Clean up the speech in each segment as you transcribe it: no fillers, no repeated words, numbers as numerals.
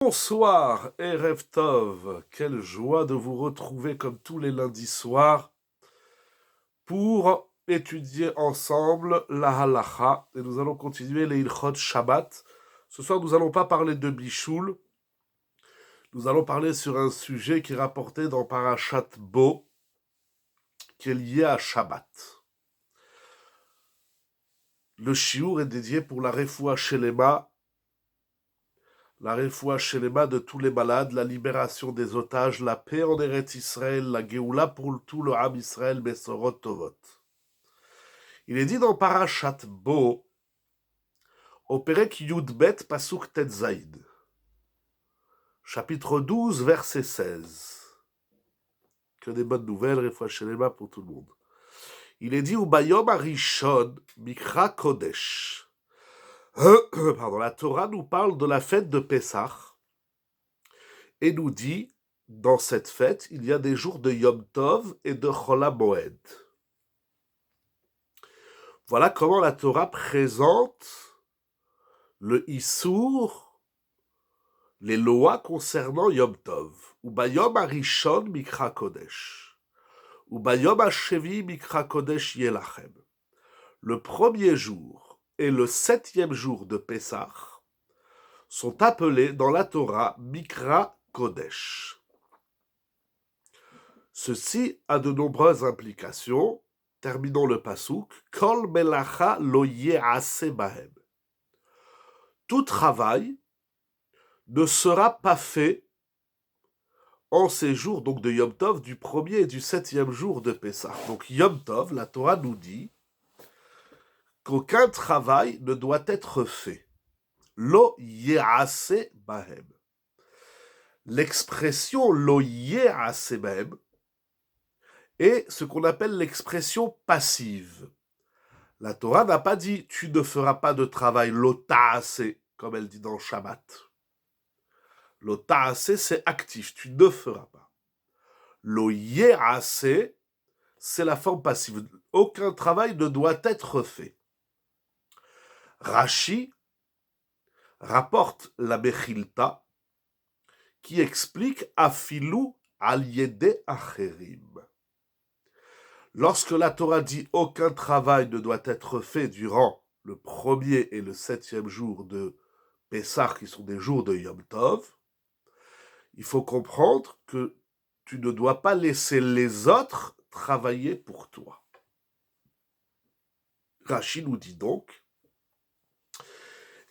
Bonsoir, Erev Tov. Quelle joie de vous retrouver comme tous les lundis soirs pour étudier ensemble la halacha. Et nous allons continuer les Ilchot Shabbat. Ce soir, nous n'allons pas parler de Bichoul. Nous allons parler sur un sujet qui est rapporté dans Parashat Bo, qui est lié à Shabbat. Le shiur est dédié pour la refoua shelema, de tous les malades, la libération des otages, la paix en Eretz Israël, la Géoula pour tout le Ham Israël, Besorot Tovot. Il est dit dans Parashat Bo, au Perek Yudbet Pasuk Tetzaïd, chapitre 12, verset 16. Que des bonnes nouvelles, refoua shelema pour tout le monde. Il est dit, Ubayom Arishon Mikra Kodesh. Pardon, la Torah nous parle de la fête de Pessah et nous dit, dans cette fête, il y a des jours de Yom Tov et de Chol HaMoed. Voilà comment la Torah présente le Issour, les lois concernant Yom Tov. Ubayom Arishon Mikra Kodesh. Ubayom Hashevi Mikra Kodesh Yelachem. Le premier jour et le 7e jour de Pessah sont appelés dans la Torah Mikra Kodesh. Ceci a de nombreuses implications. Terminons le pasuk. Kol melacha lo ye'ase bahem. Tout travail ne sera pas fait en ces jours donc de Yom Tov, du 1er et du 7e jour de Pessah. Donc Yom Tov, la Torah nous dit qu'aucun travail ne doit être fait. Lo ye'ase bahem. L'expression lo ye'ase bahem est ce qu'on appelle l'expression passive. La Torah n'a pas dit « tu ne feras pas de travail lo ta'ase », comme elle dit dans Shabbat. Lo ta'ase, c'est actif, tu ne feras pas. Lo ye'ase, c'est la forme passive. Aucun travail ne doit être fait. Rashi rapporte la Mechilta qui explique « afilu al yede acherim ». Lorsque la Torah dit « aucun travail ne doit être fait durant le 1er et le 7e jour de Pessah, qui sont des jours de Yom Tov », il faut comprendre que tu ne dois pas laisser les autres travailler pour toi. Rashi nous dit donc,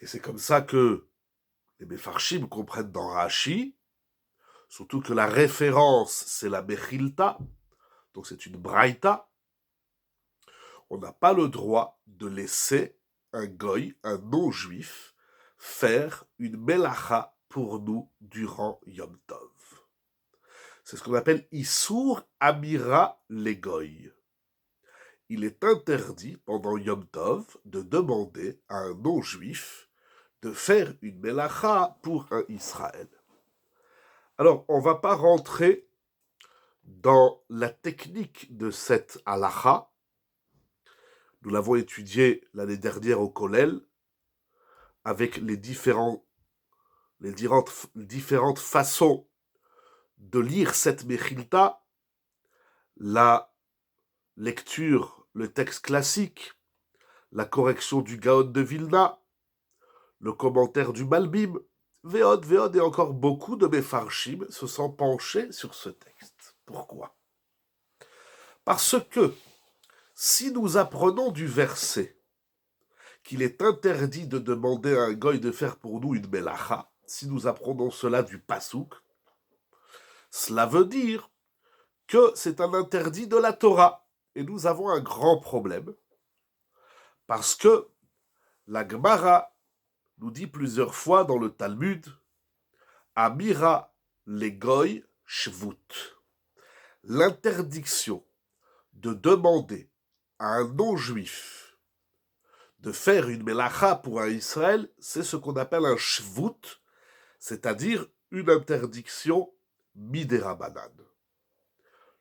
et c'est comme ça que les Mefarshim comprennent dans Rashi, surtout que la référence, c'est la Mechilta, donc c'est une braïta, on n'a pas le droit de laisser un goy, un non-juif, faire une melacha pour nous durant Yom Tov. C'est ce qu'on appelle Issour Amira Legoy. Il est interdit pendant Yom Tov de demander à un non-juif de faire une melacha pour un Israël. Alors, on ne va pas rentrer dans la technique de cette halacha. Nous l'avons étudié l'année dernière au Kollel avec les différentes façons de lire cette Mechilta, la lecture, le texte classique, la correction du Gaon de Vilna, le commentaire du Malbim, Veod, et encore beaucoup de Mefarshim se sont penchés sur ce texte. Pourquoi ? Parce que si nous apprenons du verset qu'il est interdit de demander à un goy de faire pour nous une melacha, si nous apprenons cela du pasouk, cela veut dire que c'est un interdit de la Torah. Et nous avons un grand problème, parce que la Gemara nous dit plusieurs fois dans le Talmud, Amira les goy shvut. L'interdiction de demander à un non-juif de faire une melacha pour un Israël, c'est ce qu'on appelle un shvut, c'est-à-dire une interdiction midérabanan.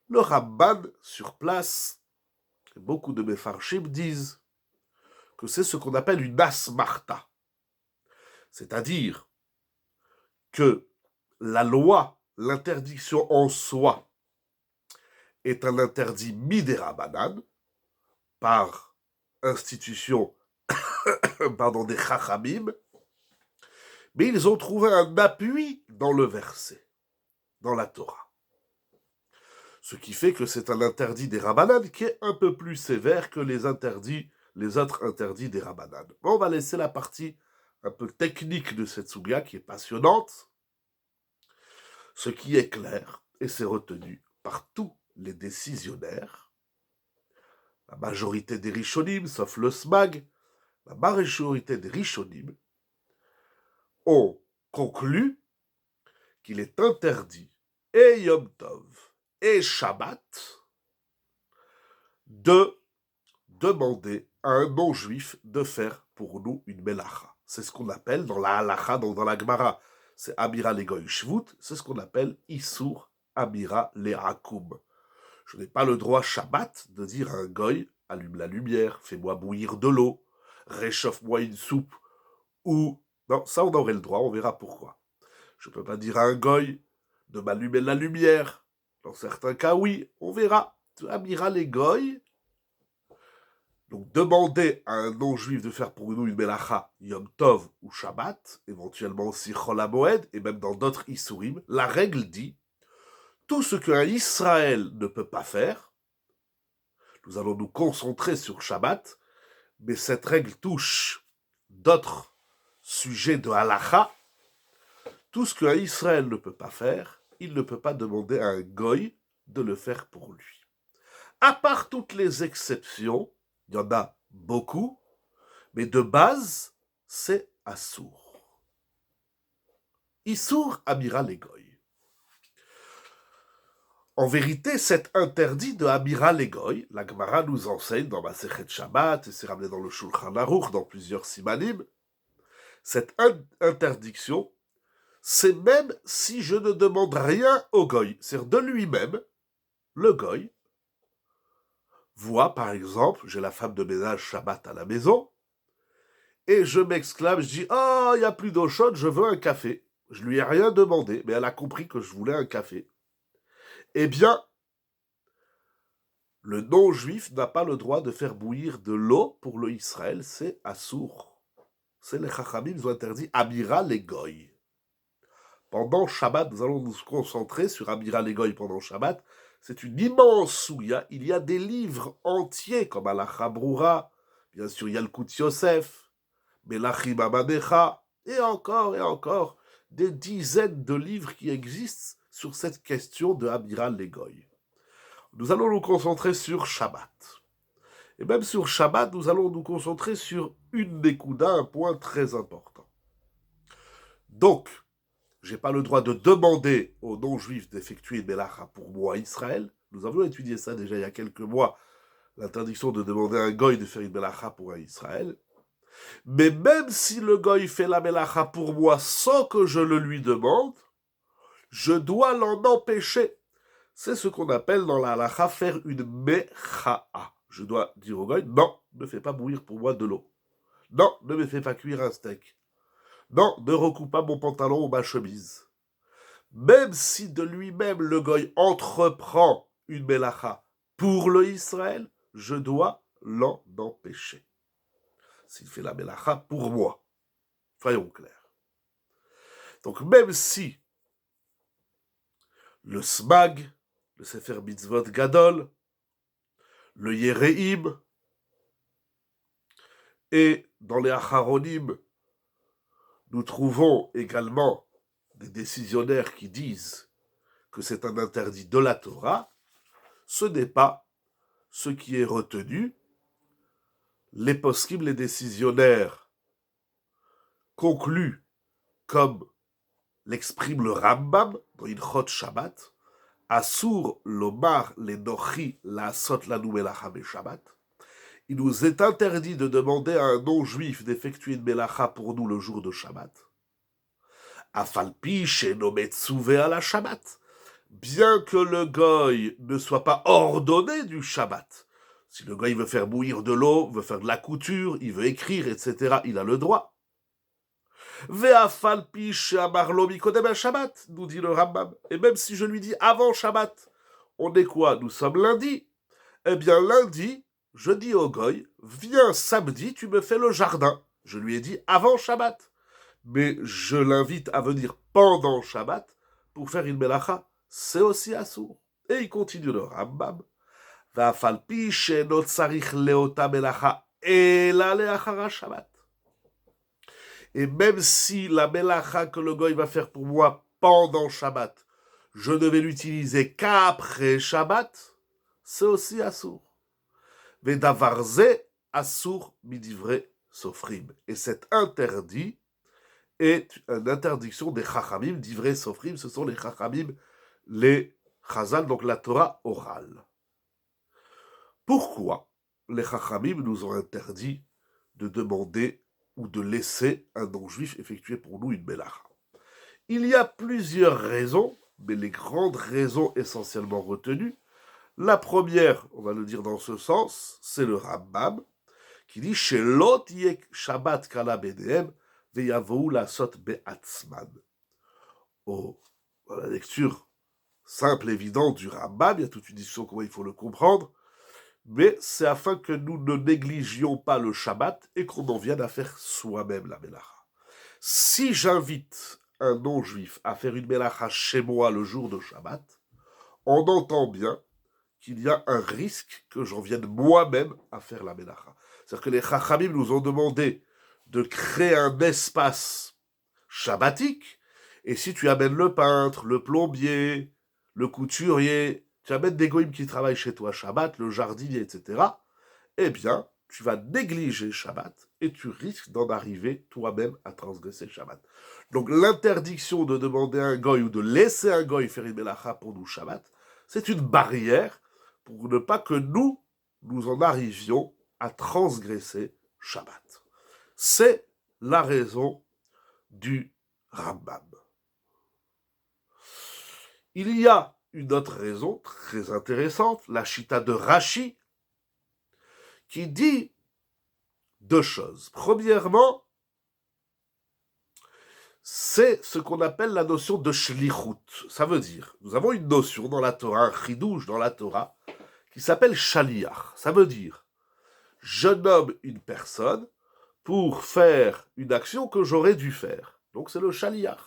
Le Ramban, sur place, et beaucoup de Mefarshim disent que c'est ce qu'on appelle une asmarta, c'est-à-dire que la loi, l'interdiction en soi, est un interdit midérabanan par institution des chachamim, mais ils ont trouvé un appui dans le verset, dans la Torah. Ce qui fait que c'est un interdit des Rabbanan qui est un peu plus sévère que les autres interdits des Rabbanan. Bon, on va laisser la partie un peu technique de cette soubia qui est passionnante. Ce qui est clair, et c'est retenu par tous les décisionnaires, la majorité des Rishonim, sauf le Smag, la majorité des Rishonim, ont conclu qu'il est interdit, et Yom Tov, et Shabbat, de demander à un non-juif de faire pour nous une melacha. C'est ce qu'on appelle dans la halacha, donc dans la Gemara, c'est Amira le Goy Shvut, c'est ce qu'on appelle Issour Amira le Hakoum. Je n'ai pas le droit Shabbat de dire à un Goy, allume la lumière, fais-moi bouillir de l'eau, réchauffe-moi une soupe, ou... Non, ça on aurait le droit, on verra pourquoi. Je ne peux pas dire à un Goy de m'allumer la lumière. Dans certains cas, oui, on verra. Amira le Goy. Donc, demander à un non-juif de faire pour nous une melacha, Yom Tov ou Shabbat, éventuellement aussi Chol HaMoed, et même dans d'autres Issourim, la règle dit, tout ce qu'un Israël ne peut pas faire, nous allons nous concentrer sur Shabbat, mais cette règle touche d'autres sujets de halacha. Tout ce qu'un Israël ne peut pas faire, il ne peut pas demander à un Goy de le faire pour lui. À part toutes les exceptions, il y en a beaucoup, mais de base, c'est Assour. Issour Amira le Goy. En vérité, cet interdit de Amira le Goy, la Gemara nous enseigne dans Masechet Shabbat, et c'est ramené dans le Shulchan Aruch, dans plusieurs simanim, cette interdiction, c'est même si je ne demande rien au Goy, c'est-à-dire de lui-même, le Goy voit, par exemple, j'ai la femme de ménage Shabbat à la maison, et je m'exclame, je dis « Oh, il n'y a plus d'eau chaude, je veux un café. » Je lui ai rien demandé, mais elle a compris que je voulais un café. Eh bien, le non-juif n'a pas le droit de faire bouillir de l'eau pour le Israël, c'est Assour. C'est les Chachamim, ils ont interdit Amira le Goy. Pendant Shabbat, nous allons nous concentrer sur Amira le Goy pendant Shabbat. C'est une immense souya. Il y a des livres entiers, comme Halacha Broura, bien sûr Yalkut Yosef, Melachim Amanecha, et encore, des dizaines de livres qui existent sur cette question de Amira le Goy. Nous allons nous concentrer sur Shabbat. Et même sur Shabbat, nous allons nous concentrer sur une Nekuda, un point très important. Donc, je n'ai pas le droit de demander aux non-juifs d'effectuer une melacha pour moi, Israël. Nous avons étudié ça déjà il y a quelques mois, l'interdiction de demander à un goy de faire une melacha pour un Israël. Mais même si le goy fait la melacha pour moi sans que je le lui demande, je dois l'en empêcher. C'est ce qu'on appelle dans la halacha faire une mecha'a. Je dois dire au goy, non, ne fais pas bouillir pour moi de l'eau. Non, ne me fais pas cuire un steak. Non, ne recoupe pas mon pantalon ou ma chemise. Même si de lui-même le goy entreprend une melacha pour le Israël, je dois l'en empêcher. S'il fait la melacha pour moi. Soyons clairs. Donc même si le Smag, le Sefer Mitzvot Gadol, le Yereim, et dans les Acharonim, nous trouvons également des décisionnaires qui disent que c'est un interdit de la Torah, ce n'est pas ce qui est retenu. Les poskim, les décisionnaires, concluent, comme l'exprime le Rambam dans Ilchot Shabbat, Asur lomar le nochi la asot lanu melacha Shabbat. Il nous est interdit de demander à un non-juif d'effectuer une melacha pour nous le jour de Shabbat. Afalpi sheno metzuve à la Shabbat. Bien que le goy ne soit pas ordonné du Shabbat. Si le goy veut faire bouillir de l'eau, veut faire de la couture, il veut écrire, etc., il a le droit. Ve'afal pi she'amar lo mikodem Shabbat, nous dit le Rambam. Et même si je lui dis avant Shabbat, on est quoi? Nous sommes lundi. Eh bien, lundi, je dis au goy, viens samedi, tu me fais le jardin. Je lui ai dit avant Shabbat. Mais je l'invite à venir pendant Shabbat pour faire une melacha. C'est aussi assourd. Et il continue le Rambam. Ve'afal pi she'no tzarich leota melacha ela le'achara Shabbat. Et même si la melacha que le goy va faire pour moi pendant Shabbat, je ne vais l'utiliser qu'après Shabbat, c'est aussi assourd. Vedavar ze assourd midivrei sofrim. Et cet interdit est une interdiction des chachamim. Divrei sofrim, ce sont les chachamim, les chazal, donc la Torah orale. Pourquoi les chachamim nous ont interdit de demander ou de laisser un non-juif effectuer pour nous une melacha? Il y a plusieurs raisons, mais les grandes raisons essentiellement retenues. La première, on va le dire dans ce sens, c'est le Rambam, qui dit « Shelot yek Shabbat kala benehem veyavou lasot be'atzman ». Oh, dans la lecture simple et évidente du Rambam, il y a toute une discussion comment il faut le comprendre, mais c'est afin que nous ne négligions pas le Shabbat et qu'on en vienne à faire soi-même la melacha. Si j'invite un non-juif à faire une melacha chez moi le jour de Shabbat, on entend bien qu'il y a un risque que j'en vienne moi-même à faire la melacha. C'est-à-dire que les chachamim nous ont demandé de créer un espace shabbatique, et si tu amènes le peintre, le plombier, le couturier, tu amènes des goïms qui travaillent chez toi Shabbat, le jardinier, etc., eh bien, tu vas négliger Shabbat et tu risques d'en arriver toi-même à transgresser Shabbat. Donc l'interdiction de demander à un goy ou de laisser un goy faire une melacha pour nous Shabbat, c'est une barrière pour ne pas que nous en arrivions à transgresser Shabbat. C'est la raison du Rambam. Il y a une autre raison très intéressante, la chita de Rashi, qui dit deux choses. Premièrement, c'est ce qu'on appelle la notion de shlichut. Ça veut dire, nous avons une notion dans la Torah, un chidouche dans la Torah, qui s'appelle shaliach. Ça veut dire, je nomme une personne pour faire une action que j'aurais dû faire. Donc c'est le shaliach.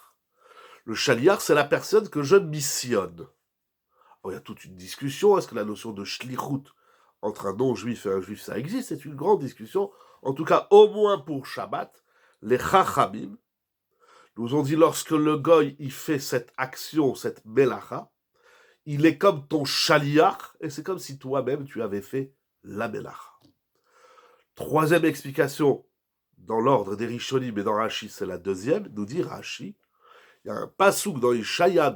Le shaliach, c'est la personne que je missionne. Alors, il y a toute une discussion, est-ce que la notion de shlichut entre un non-juif et un juif, ça existe? C'est une grande discussion. En tout cas, au moins pour Shabbat, les chachamim nous ont dit, lorsque le goy il fait cette action, cette melacha, il est comme ton shaliach, et c'est comme si toi-même tu avais fait la melacha. Troisième explication, dans l'ordre des Rishonim et dans Rashi, c'est la deuxième, nous dit Rashi, il y a un pasouk dans Ishaya,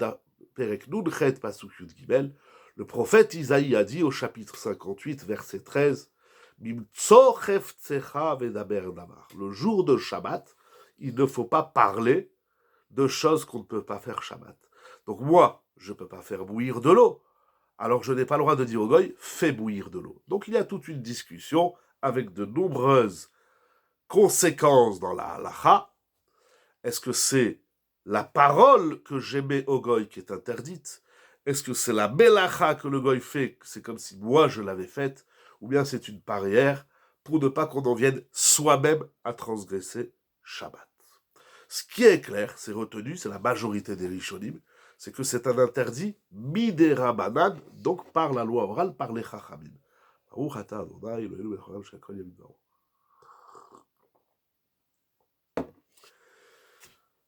Perek Nun Chet, pasouk Yud Gimel, le prophète Isaïe a dit au chapitre 58, verset 13, Mimtso cheftzecha vedaber damar. Le jour de Shabbat, il ne faut pas parler de choses qu'on ne peut pas faire Shabbat. Donc moi, je ne peux pas faire bouillir de l'eau. Alors je n'ai pas le droit de dire au goy, fais bouillir de l'eau. Donc il y a toute une discussion avec de nombreuses conséquences dans la halacha. Est-ce que c'est la parole que j'émets au goy qui est interdite? Est-ce que c'est la melacha que le goy fait, c'est comme si moi je l'avais faite, ou bien c'est une barrière pour ne pas qu'on en vienne soi-même à transgresser Shabbat? Ce qui est clair, c'est retenu, c'est la majorité des Rishonim, c'est que c'est un interdit midera banan, donc par la loi orale, par les chachamim.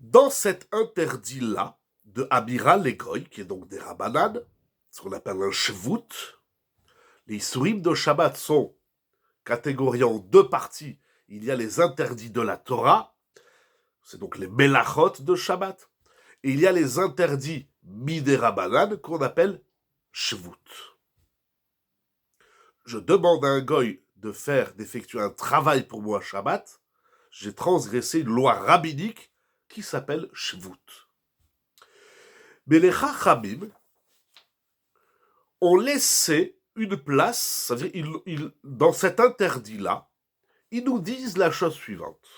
Dans cet interdit-là, de Abira Legoy, qui est donc des Rabanan, ce qu'on appelle un Shvut, les Isurim de Shabbat sont catégoriés en deux parties. Il y a les interdits de la Torah, c'est donc les Melachot de Shabbat, et il y a les interdits Midera Banan qu'on appelle Shvut. Je demande à un goy d'effectuer un travail pour moi Shabbat, j'ai transgressé une loi rabbinique qui s'appelle Shvut. Mais les Chachamim ont laissé une place, c'est-à-dire dans cet interdit-là, ils nous disent la chose suivante.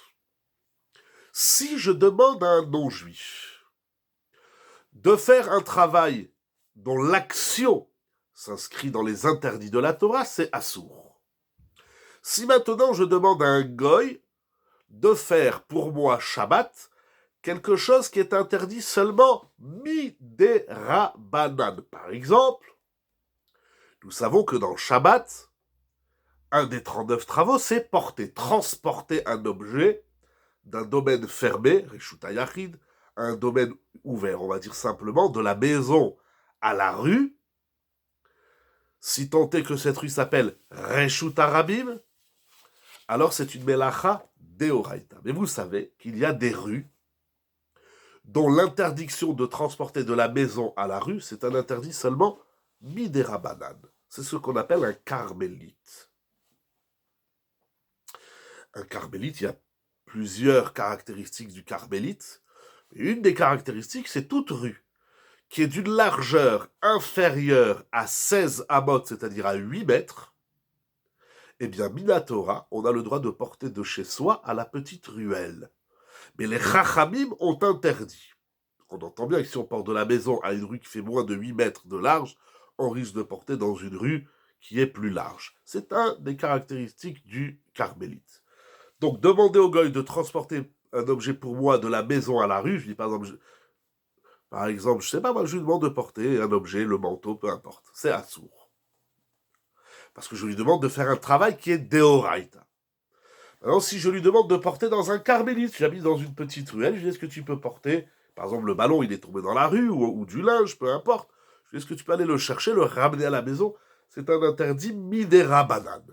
Si je demande à un non-juif de faire un travail dont l'action s'inscrit dans les interdits de la Torah, c'est assour. Si maintenant je demande à un goy de faire pour moi Shabbat quelque chose qui est interdit seulement midérabanan. Par exemple, nous savons que dans Shabbat, un des 39 travaux, c'est transporter un objet d'un domaine fermé, Reshuta Yachid, à un domaine ouvert, on va dire simplement, de la maison à la rue, si tant est que cette rue s'appelle Reshuta Rabim, alors c'est une melacha deoraita. Mais vous savez qu'il y a des rues dont l'interdiction de transporter de la maison à la rue, c'est un interdit seulement midérabanan. C'est ce qu'on appelle un carmélite. Un carmélite, il y a plusieurs caractéristiques du carmélite. Une des caractéristiques, c'est toute rue qui est d'une largeur inférieure à 16 amot, c'est-à-dire à 8 mètres, eh bien, Minatora, on a le droit de porter de chez soi à la petite ruelle. Mais les Chachamim ont interdit. On entend bien que si on porte de la maison à une rue qui fait moins de 8 mètres de large, on risque de porter dans une rue qui est plus large. C'est un des caractéristiques du carmélite. Donc, demander au goy de transporter un objet pour moi de la maison à la rue, je dis par exemple, je sais pas, moi je lui demande de porter un objet, le manteau, peu importe. C'est assour. Parce que je lui demande de faire un travail qui est deoraita. Alors, si je lui demande de porter dans un carmélite, j'habite dans une petite ruelle, je lui dis, est-ce que tu peux porter, par exemple, le ballon, il est tombé dans la rue, ou du linge, peu importe. Je lui dis, est-ce que tu peux aller le chercher, le ramener à la maison? C'est un interdit midérabanan.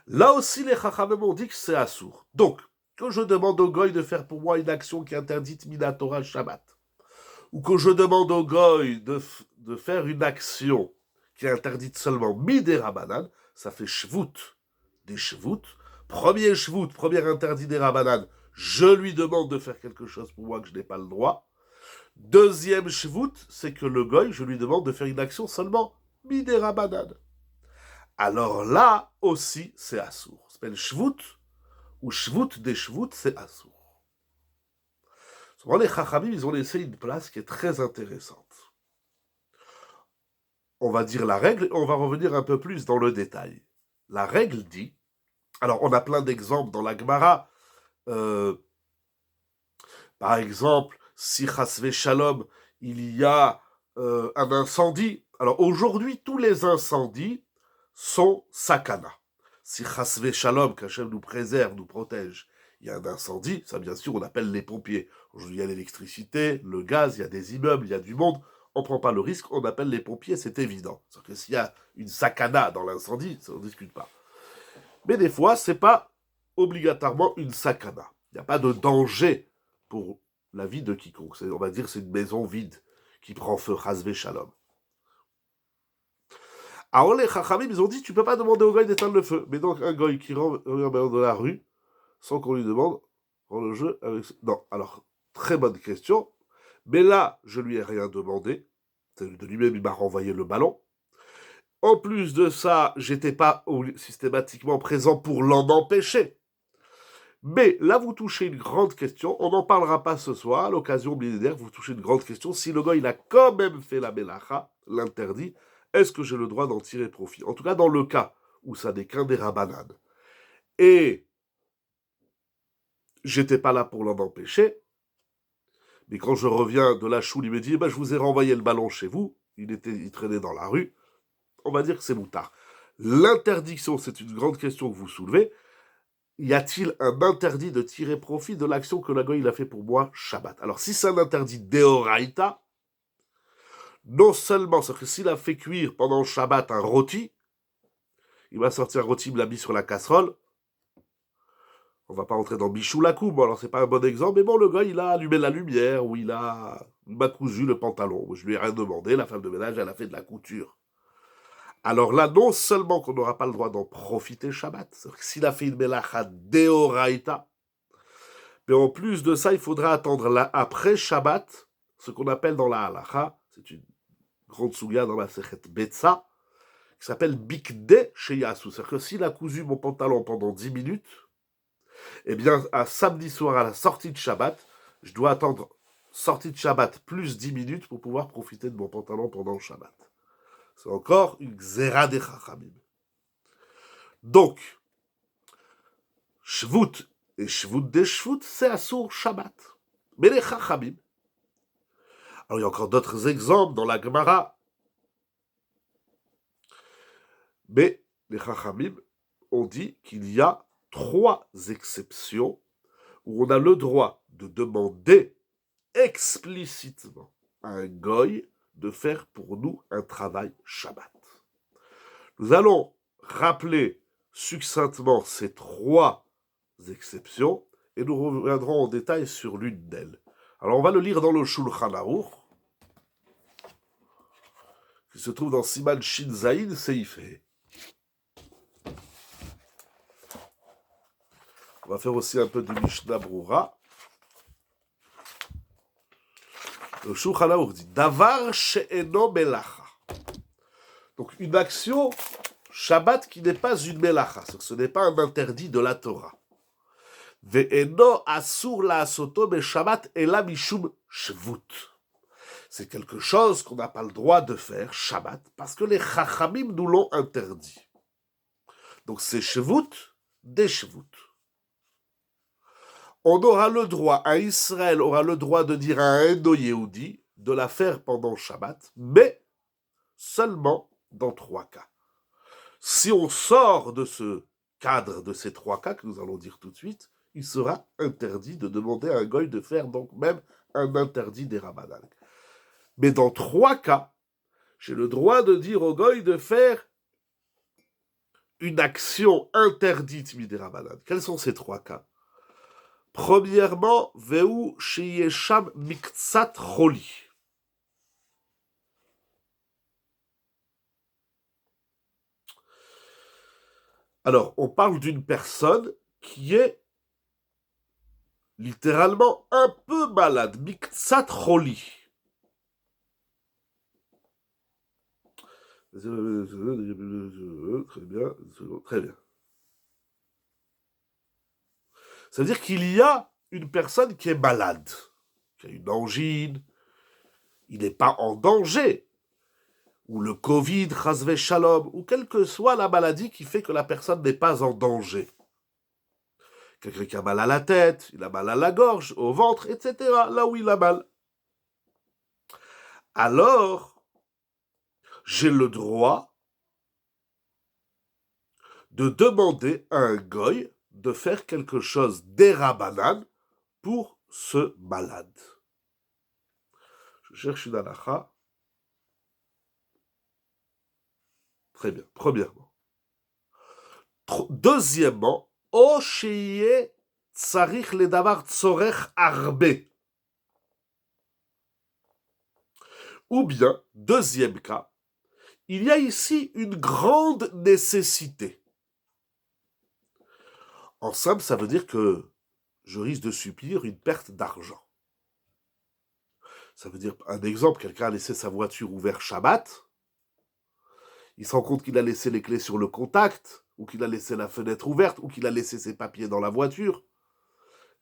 Là aussi, les chachamim ont dit que c'est assour. Donc, que je demande au goy de faire pour moi une action qui est interdite minatora Shabbat, ou que je demande au goy de faire une action qui est interdite seulement midérabanan, ça fait shvut des shvut. Premier shvut, premier interdit des rabanan, je lui demande de faire quelque chose pour moi que je n'ai pas le droit. Deuxième shvut, c'est que le goy, je lui demande de faire une action seulement midérabanan. Alors là aussi, c'est assour. Ça s'appelle shvut, ou shvut des shvut, c'est assour. Souvent, les chachamim, ils ont laissé une place qui est très intéressante. On va dire la règle, et on va revenir un peu plus dans le détail. La règle dit, alors on a plein d'exemples dans la Gemara, par exemple, si chasve shalom, il y a un incendie. Alors aujourd'hui, tous les incendies sont sakana. Si chasve shalom, qu'Hachem nous préserve, nous protège, il y a un incendie, ça bien sûr on appelle les pompiers. Aujourd'hui il y a l'électricité, le gaz, il y a des immeubles, il y a du monde, on ne prend pas le risque, on appelle les pompiers, c'est évident. C'est que s'il y a une sakana dans l'incendie, ça on ne discute pas. Mais des fois, c'est pas obligatoirement une sakana. Il n'y a pas de danger pour la vie de quiconque. On va dire c'est une maison vide qui prend feu, chasve shalom. Alors les chachamim, ils ont dit, tu peux pas demander au goy d'éteindre le feu. Mais donc un goy qui rentre dans la rue, sans qu'on lui demande, rend le jeu avec... Non, alors, très bonne question. Mais là, je lui ai rien demandé. De lui-même, il m'a renvoyé le ballon. En plus de ça, j'étais pas systématiquement présent pour l'en empêcher. Mais là, vous touchez une grande question. On n'en parlera pas ce soir. À l'occasion millénaire, vous touchez une grande question. Si le gars, il a quand même fait la melacha, l'interdit, est-ce que j'ai le droit d'en tirer profit? En tout cas, dans le cas où ça n'est qu'un des rabanades. Et j'étais pas là pour l'en empêcher. Mais quand je reviens de la choule, il me dit, je vous ai renvoyé le ballon chez vous. Il traînait dans la rue. On va dire que c'est moutard. L'interdiction, c'est une grande question que vous soulevez. Y a-t-il un interdit de tirer profit de l'action que la goy il a fait pour moi Shabbat? Alors si c'est un interdit deoraita, non seulement, c'est que s'il a fait cuire pendant Shabbat un rôti, il va sortir un rôti, il l'a mis sur la casserole, on va pas rentrer dans Bichou la coupe, alors c'est pas un bon exemple, mais bon, le gars il a allumé la lumière, ou il m'a cousu le pantalon, je lui ai rien demandé, la femme de ménage elle a fait de la couture. Alors là, non seulement qu'on n'aura pas le droit d'en profiter Shabbat, c'est-à-dire que s'il a fait une melacha deoraita, mais en plus de ça, il faudra attendre après Shabbat, ce qu'on appelle dans la halacha, c'est une grande souga dans la Sechet Betsa, qui s'appelle Bikde Sheyasu. C'est-à-dire que s'il a cousu mon pantalon pendant 10 minutes, Eh bien, à samedi soir, à la sortie de Shabbat, je dois attendre sortie de Shabbat plus 10 minutes pour pouvoir profiter de mon pantalon pendant le Shabbat. C'est encore une xéra des Chachamim. Donc, Shvut et Shvut des Shvut, c'est Assour Shabbat. Mais les Chachamim, alors il y a encore d'autres exemples dans la Gemara, mais les Chachamim ont dit qu'il y a 3 exceptions où on a le droit de demander explicitement à un goy de faire pour nous un travail Shabbat. Nous allons rappeler succinctement ces 3 exceptions et nous reviendrons en détail sur l'une d'elles. Alors on va le lire dans le Shulchan Aruch, qui se trouve dans Siman Shin Zayin Seif He. On va faire aussi un peu de Mishnah Brura. Le Shulchan Aruch dit Davar she'eno melacha. Donc une action Shabbat qui n'est pas une melacha, ce n'est pas un interdit de la Torah. Ve'eno asur la'asoto beShabbat ela mishum shvut. C'est quelque chose qu'on n'a pas le droit de faire Shabbat parce que les Chachamim nous l'ont interdit. Donc c'est shvut des shvut. On aura le droit, un Israël aura le droit de dire à un Indo-Yehudi de la faire pendant Shabbat, mais seulement dans 3 cas. Si on sort de ce cadre de ces 3 cas que nous allons dire tout de suite, il sera interdit de demander à un goy de faire donc même un interdit des Rabbanan. Mais dans 3 cas, j'ai le droit de dire au goy de faire une action interdite des Rabbanan. Quels sont ces 3 cas? Premièrement, Veu sheyesham miktsat choli. Alors, on parle d'une personne qui est littéralement un peu malade, miktsat choli. Très bien, très bien. Ça veut dire qu'il y a une personne qui est malade, qui a une angine, il n'est pas en danger, ou le Covid, chasvé shalom, ou quelle que soit la maladie qui fait que la personne n'est pas en danger. Quelqu'un qui a mal à la tête, il a mal à la gorge, au ventre, etc., là où il a mal. Alors, j'ai le droit de demander à un goy de faire quelque chose d'Erabanan pour ce malade. Je cherche une halakha. Très bien, premièrement. Deuxièmement, O sheye tsarich ledavar tzorech arbe. Ou bien, deuxième cas, il y a ici une grande nécessité. En simple, ça veut dire que je risque de subir une perte d'argent. Ça veut dire, un exemple, quelqu'un a laissé sa voiture ouverte Shabbat, il se rend compte qu'il a laissé les clés sur le contact, ou qu'il a laissé la fenêtre ouverte, ou qu'il a laissé ses papiers dans la voiture,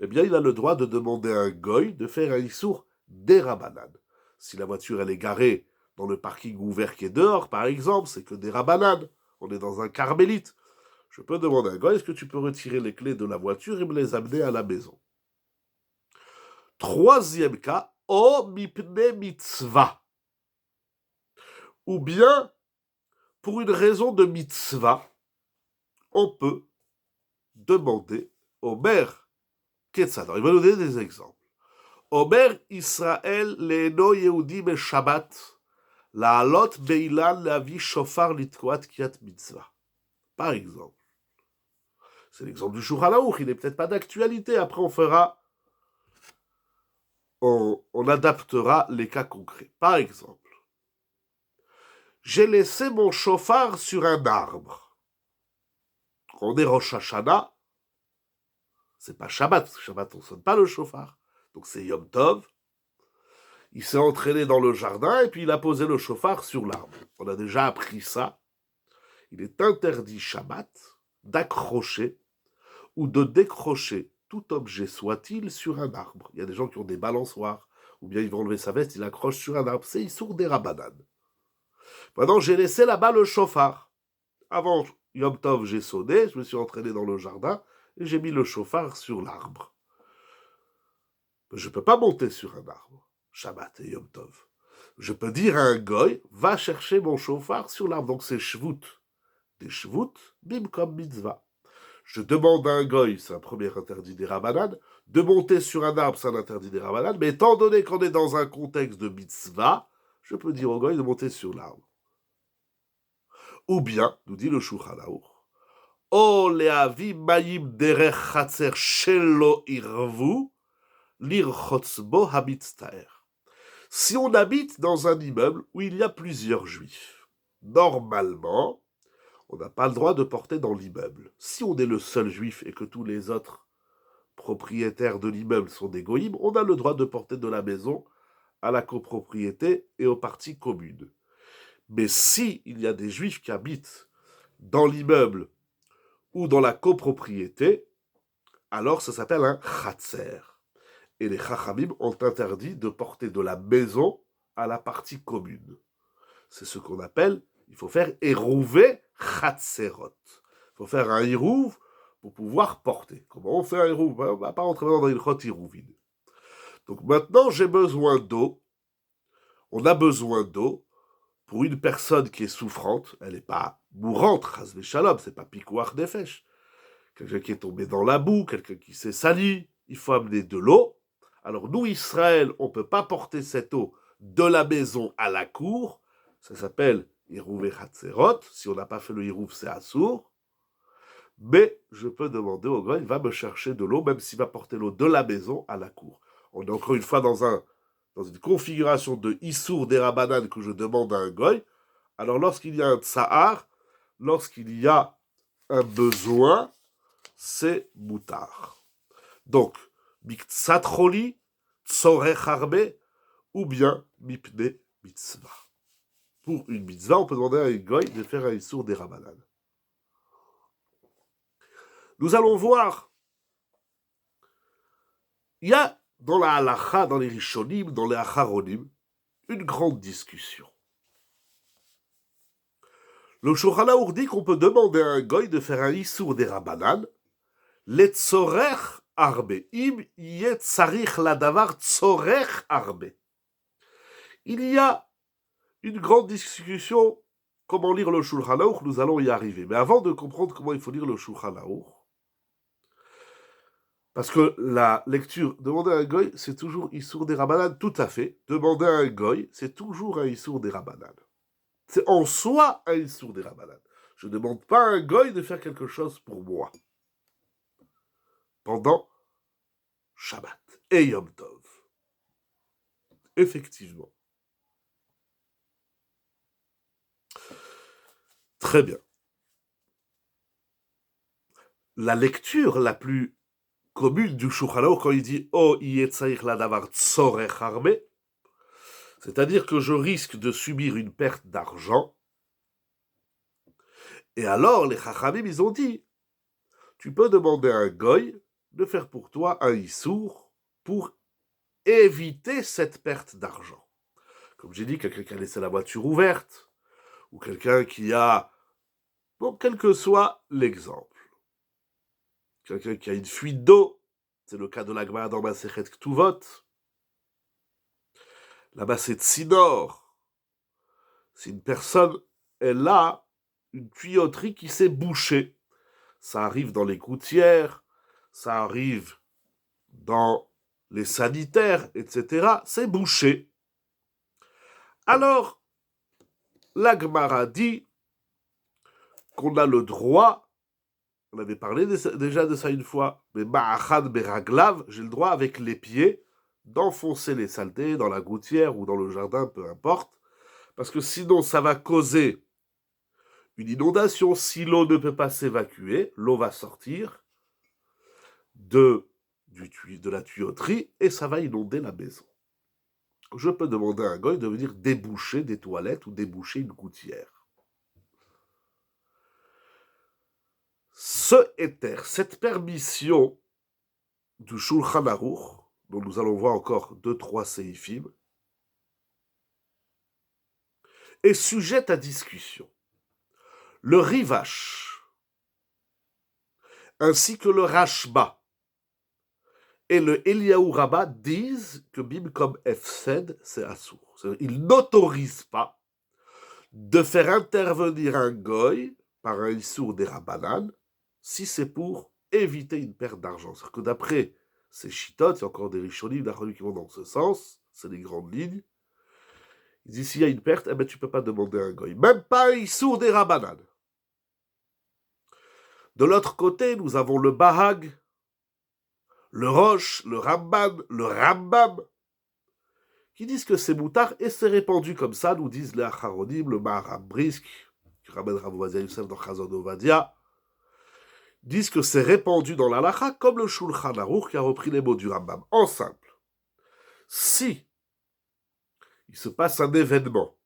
eh bien, il a le droit de demander à un goy de faire un issour d'Erabanan. Si la voiture, elle est garée dans le parking ouvert qui est dehors, par exemple, c'est que d'Erabanan. On est dans un carmélite. Je peux demander à un goy, est-ce que tu peux retirer les clés de la voiture et me les amener à la maison? Troisième cas, O mipne mitzvah. Ou bien, pour une raison de mitzvah, on peut demander au maire Ketzad. Il va nous donner des exemples. Omer Israël le'eno Yehudi beShabbat la'alot beilan le'avi shofar litkoat kiat mitzvah. Par exemple. C'est l'exemple du Shulchan Aruch, il n'est peut-être pas d'actualité. Après, on adaptera les cas concrets. Par exemple, j'ai laissé mon chauffard sur un arbre. On est Rosh Hashanah, c'est pas Shabbat, parce que Shabbat, on ne sonne pas le chauffard. Donc c'est Yom Tov. Il s'est entraîné dans le jardin et puis il a posé le chauffard sur l'arbre. On a déjà appris ça. Il est interdit Shabbat d'accrocher ou de décrocher tout objet soit-il sur un arbre. Il y a des gens qui ont des balançoires, ou bien ils vont enlever sa veste, ils l'accrochent sur un arbre. C'est Issour des Rabbanan. Maintenant, j'ai laissé là-bas le chauffard. Avant Yom Tov, j'ai sonné, je me suis entraîné dans le jardin, et j'ai mis le chauffard sur l'arbre. Je ne peux pas monter sur un arbre, Shabbat et Yom Tov. Je peux dire à un goy, va chercher mon chauffard sur l'arbre. Donc c'est shvut. Des shvut, bim comme mitzvah. Je demande à un goy, c'est un premier interdit des Rabbanan, de monter sur un arbre, c'est un interdit des Rabbanan, mais étant donné qu'on est dans un contexte de mitzvah, je peux dire au goy de monter sur l'arbre. Ou bien, nous dit le Shulchan Aruch, O leavi mayim derech chatzer shelo irvu, l'irchotzbo habitztaer. Si on habite dans un immeuble où il y a plusieurs juifs, normalement, on n'a pas le droit de porter dans l'immeuble. Si on est le seul juif et que tous les autres propriétaires de l'immeuble sont des goïms, on a le droit de porter de la maison à la copropriété et aux parties communes. Mais si il y a des juifs qui habitent dans l'immeuble ou dans la copropriété, alors ça s'appelle un chatzer. Et les chachamim ont interdit de porter de la maison à la partie commune. C'est ce qu'on appelle, il faut faire érouver chatzerot. Il faut faire un irouv pour pouvoir porter. Comment on fait un irouv? On ne va pas rentrer dans une chot irouvine. Donc maintenant, j'ai besoin d'eau. On a besoin d'eau pour une personne qui est souffrante. Elle n'est pas mourante, chas v'shalom, c'est pas pikouach nefesh. Quelqu'un qui est tombé dans la boue, quelqu'un qui s'est sali, il faut amener de l'eau. Alors nous, Israël, on ne peut pas porter cette eau de la maison à la cour. Ça s'appelle Hirouv et Chatzerot. Si on n'a pas fait le Hirouv, c'est Assour. Mais je peux demander au goy, il va me chercher de l'eau, même s'il va porter l'eau de la maison à la cour. On est encore une fois dans une configuration de Issour des Rabbanan que je demande à un goy. Alors lorsqu'il y a un tsahar, lorsqu'il y a un besoin, c'est moutar. Donc, Miktsat choli, tsorech harbe, ou bien mipne mitzvah. Pour une mitzvah, on peut demander à un goy de faire un issour des Rabbanan. Nous allons voir, il y a dans la halacha, dans les rishonim, dans les acharonim, une grande discussion. Le Shulchan Aruch dit qu'on peut demander à un goy de faire un issour des Rabbanan, letzorech harbe, im yet tzarich ladavar tzorech harbe. Il y a une grande discussion, comment lire le Shulchan Aruch, nous allons y arriver. Mais avant de comprendre comment il faut lire le Shulchan Aruch, parce que la lecture, demander à un goy, c'est toujours Issour des Rabbanan, tout à fait. Demander à un goy, c'est toujours un Issour des Rabbanan. C'est en soi un Issour des Rabbanan. Je ne demande pas à un goy de faire quelque chose pour moi. Pendant Shabbat et Yom Tov. Effectivement. Très bien. La lecture la plus commune du Shulchan Aruch quand il dit « Oh, yetzaich ladavar tzorech harbe », c'est-à-dire que je risque de subir une perte d'argent. Et alors, les chachamim, ils ont dit « Tu peux demander à un goy de faire pour toi un issour pour éviter cette perte d'argent. » Comme j'ai dit, quelqu'un qui a laissé la voiture ouverte, ou quelqu'un qui a... Bon, quel que soit l'exemple. Quelqu'un qui a une fuite d'eau, c'est le cas de la Gemara dans Masechet Ktuvot. Là-bas, c'est Tsinor. Si une personne, elle a une tuyauterie qui s'est bouchée. Ça arrive dans les gouttières, ça arrive dans les sanitaires, etc. C'est bouché. Alors, la Gemara dit qu'on a le droit, on avait parlé déjà de ça une fois, mais Ma'achad Beraglav, j'ai le droit avec les pieds d'enfoncer les saletés dans la gouttière ou dans le jardin, peu importe, parce que sinon ça va causer une inondation. Si l'eau ne peut pas s'évacuer, l'eau va sortir de la tuyauterie et ça va inonder la maison. Je peux demander à un goy de venir déboucher des toilettes ou déboucher une gouttière. ce éther, cette permission du Shulchan Aruch, dont nous allons voir encore 2-3 séifim, est sujette à discussion. Le Rivash, ainsi que le Rashba et le Eliyahu Rabbah disent que Bim comme Efsed, c'est Assour. Ils n'autorisent pas de faire intervenir un goy par un Issour des Rabbanan si c'est pour éviter une perte d'argent. C'est-à-dire que d'après ces chitotes, il y a encore des rishonim, d'achronim qui vont dans ce sens, c'est les grandes lignes. Ils disent s'il y a une perte, eh ben, tu ne peux pas demander à un goy, même pas un Issour des Rabbanan. De l'autre côté, nous avons le Bahag, le Roche, le Ramban, le Rambam, qui disent que c'est moutard et c'est répandu comme ça, nous disent les Acharonim, le Maharam Brisk, qui ramène Rav Ovadia Youssef dans Chazon Ovadia, disent que c'est répandu dans l'Halacha comme le Shulchan Aruch qui a repris les mots du Rambam. En simple, si il se passe un événement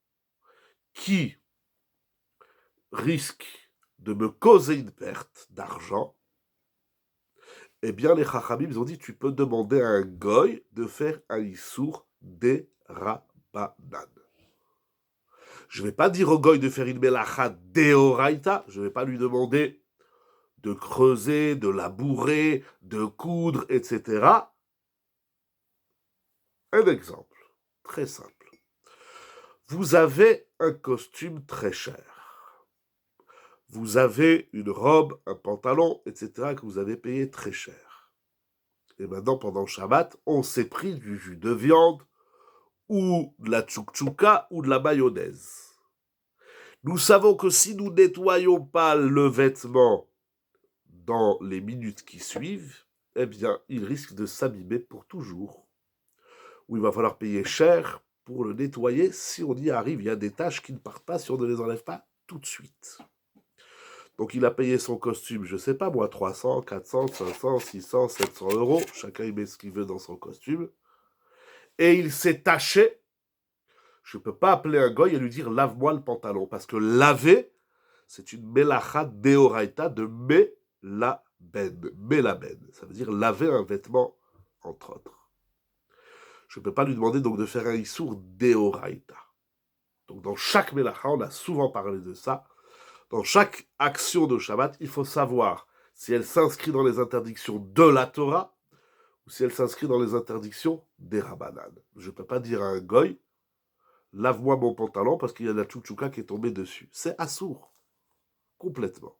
qui risque de me causer une perte d'argent, eh bien les Chachamim ont dit tu peux demander à un goy de faire un Issour des Rabbanan. Je ne vais pas dire au goy de faire une Melacha Deoraita, je ne vais pas lui demander de creuser, de labourer, de coudre, etc. Un exemple, très simple. Vous avez un costume très cher. Vous avez une robe, un pantalon, etc. que vous avez payé très cher. Et maintenant, pendant Shabbat, on s'est pris du jus de viande ou de la tchouk-tchouka ou de la mayonnaise. Nous savons que si nous nettoyons pas le vêtement dans les minutes qui suivent, eh bien, il risque de s'abîmer pour toujours. Ou il va falloir payer cher pour le nettoyer si on y arrive. Il y a des tâches qui ne partent pas si on ne les enlève pas tout de suite. Donc il a payé son costume, je ne sais pas moi, 300, 400, 500, 600, 700 euros. Chacun y met ce qu'il veut dans son costume. Et il s'est taché. Je ne peux pas appeler un goy et lui dire lave-moi le pantalon. Parce que laver, c'est une melacha deoraita de melaben. Ça veut dire laver un vêtement, entre autres. Je ne peux pas lui demander donc de faire un issour deoraita. Donc dans chaque melacha, on a souvent parlé de ça. Dans chaque action de Shabbat, il faut savoir si elle s'inscrit dans les interdictions de la Torah ou si elle s'inscrit dans les interdictions des Rabbanan. Je ne peux pas dire à un goy, lave-moi mon pantalon parce qu'il y a la tchouchouka qui est tombée dessus. C'est assour, complètement.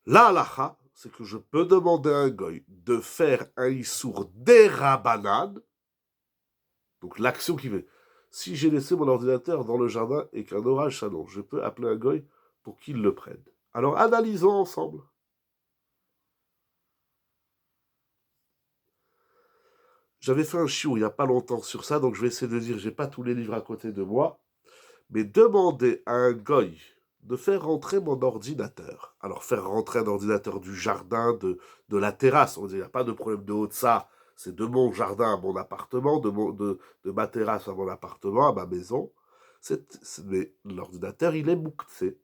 La halacha, c'est que je peux demander à un goy de faire un issour des Rabbanan, donc l'action qui fait. Si j'ai laissé mon ordinateur dans le jardin et qu'un orage s'annonce, je peux appeler un goy pour qu'il le prenne. Alors analysons ensemble. J'avais fait un chiot il n'y a pas longtemps sur ça, donc je vais essayer de dire, j'ai pas tous les livres à côté de moi, mais demander à un goy de faire rentrer mon ordinateur. Alors faire rentrer un ordinateur du jardin, de la terrasse, on dit, il n'y a pas de problème de haut de ça, c'est de mon jardin à mon appartement, de ma terrasse à mon appartement, à ma maison. Mais l'ordinateur, il est mouktsé.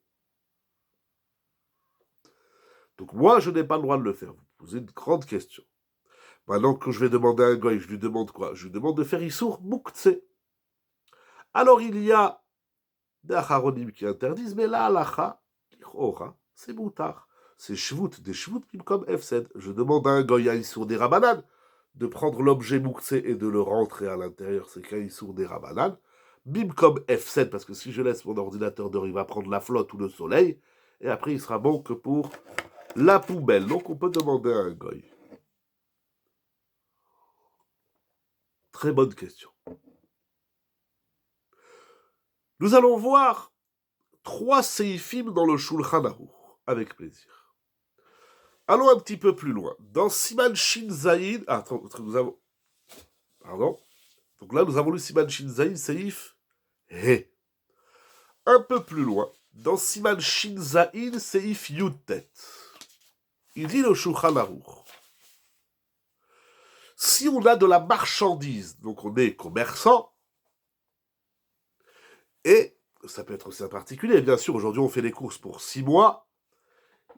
Donc moi, je n'ai pas le droit de le faire. Vous posez une grande question. Maintenant que je vais demander à un goy, je lui demande quoi? Je lui demande de faire issour mouktsé. Alors il y a des acharonim qui interdisent, mais la halacha, c'est moutard. C'est shvout, des shvout comme efsed. Je demande à un goy à issour des Rabbanan de prendre l'objet mouktsé et de le rentrer à l'intérieur, c'est qu'un issour des Rabbanan. Bim comme F7, parce que si je laisse mon ordinateur dehors, il va prendre la flotte ou le soleil, et après il sera bon que pour la poubelle. Donc on peut demander à un goy. Très bonne question. Nous allons voir 3 séifim dans le Shulchan Aruch, avec plaisir. Allons un petit peu plus loin. Dans Siman Shin Zayin, nous avons... Pardon. Donc là, nous avons lu Siman Shin Zayin, séif He. Un peu plus loin, dans Siman Shin Zayin, séif Yutet. Il dit le Shulchan Aruch. Si on a de la marchandise, donc on est commerçant, et ça peut être aussi un particulier. Bien sûr, aujourd'hui, on fait les courses pour 6 mois.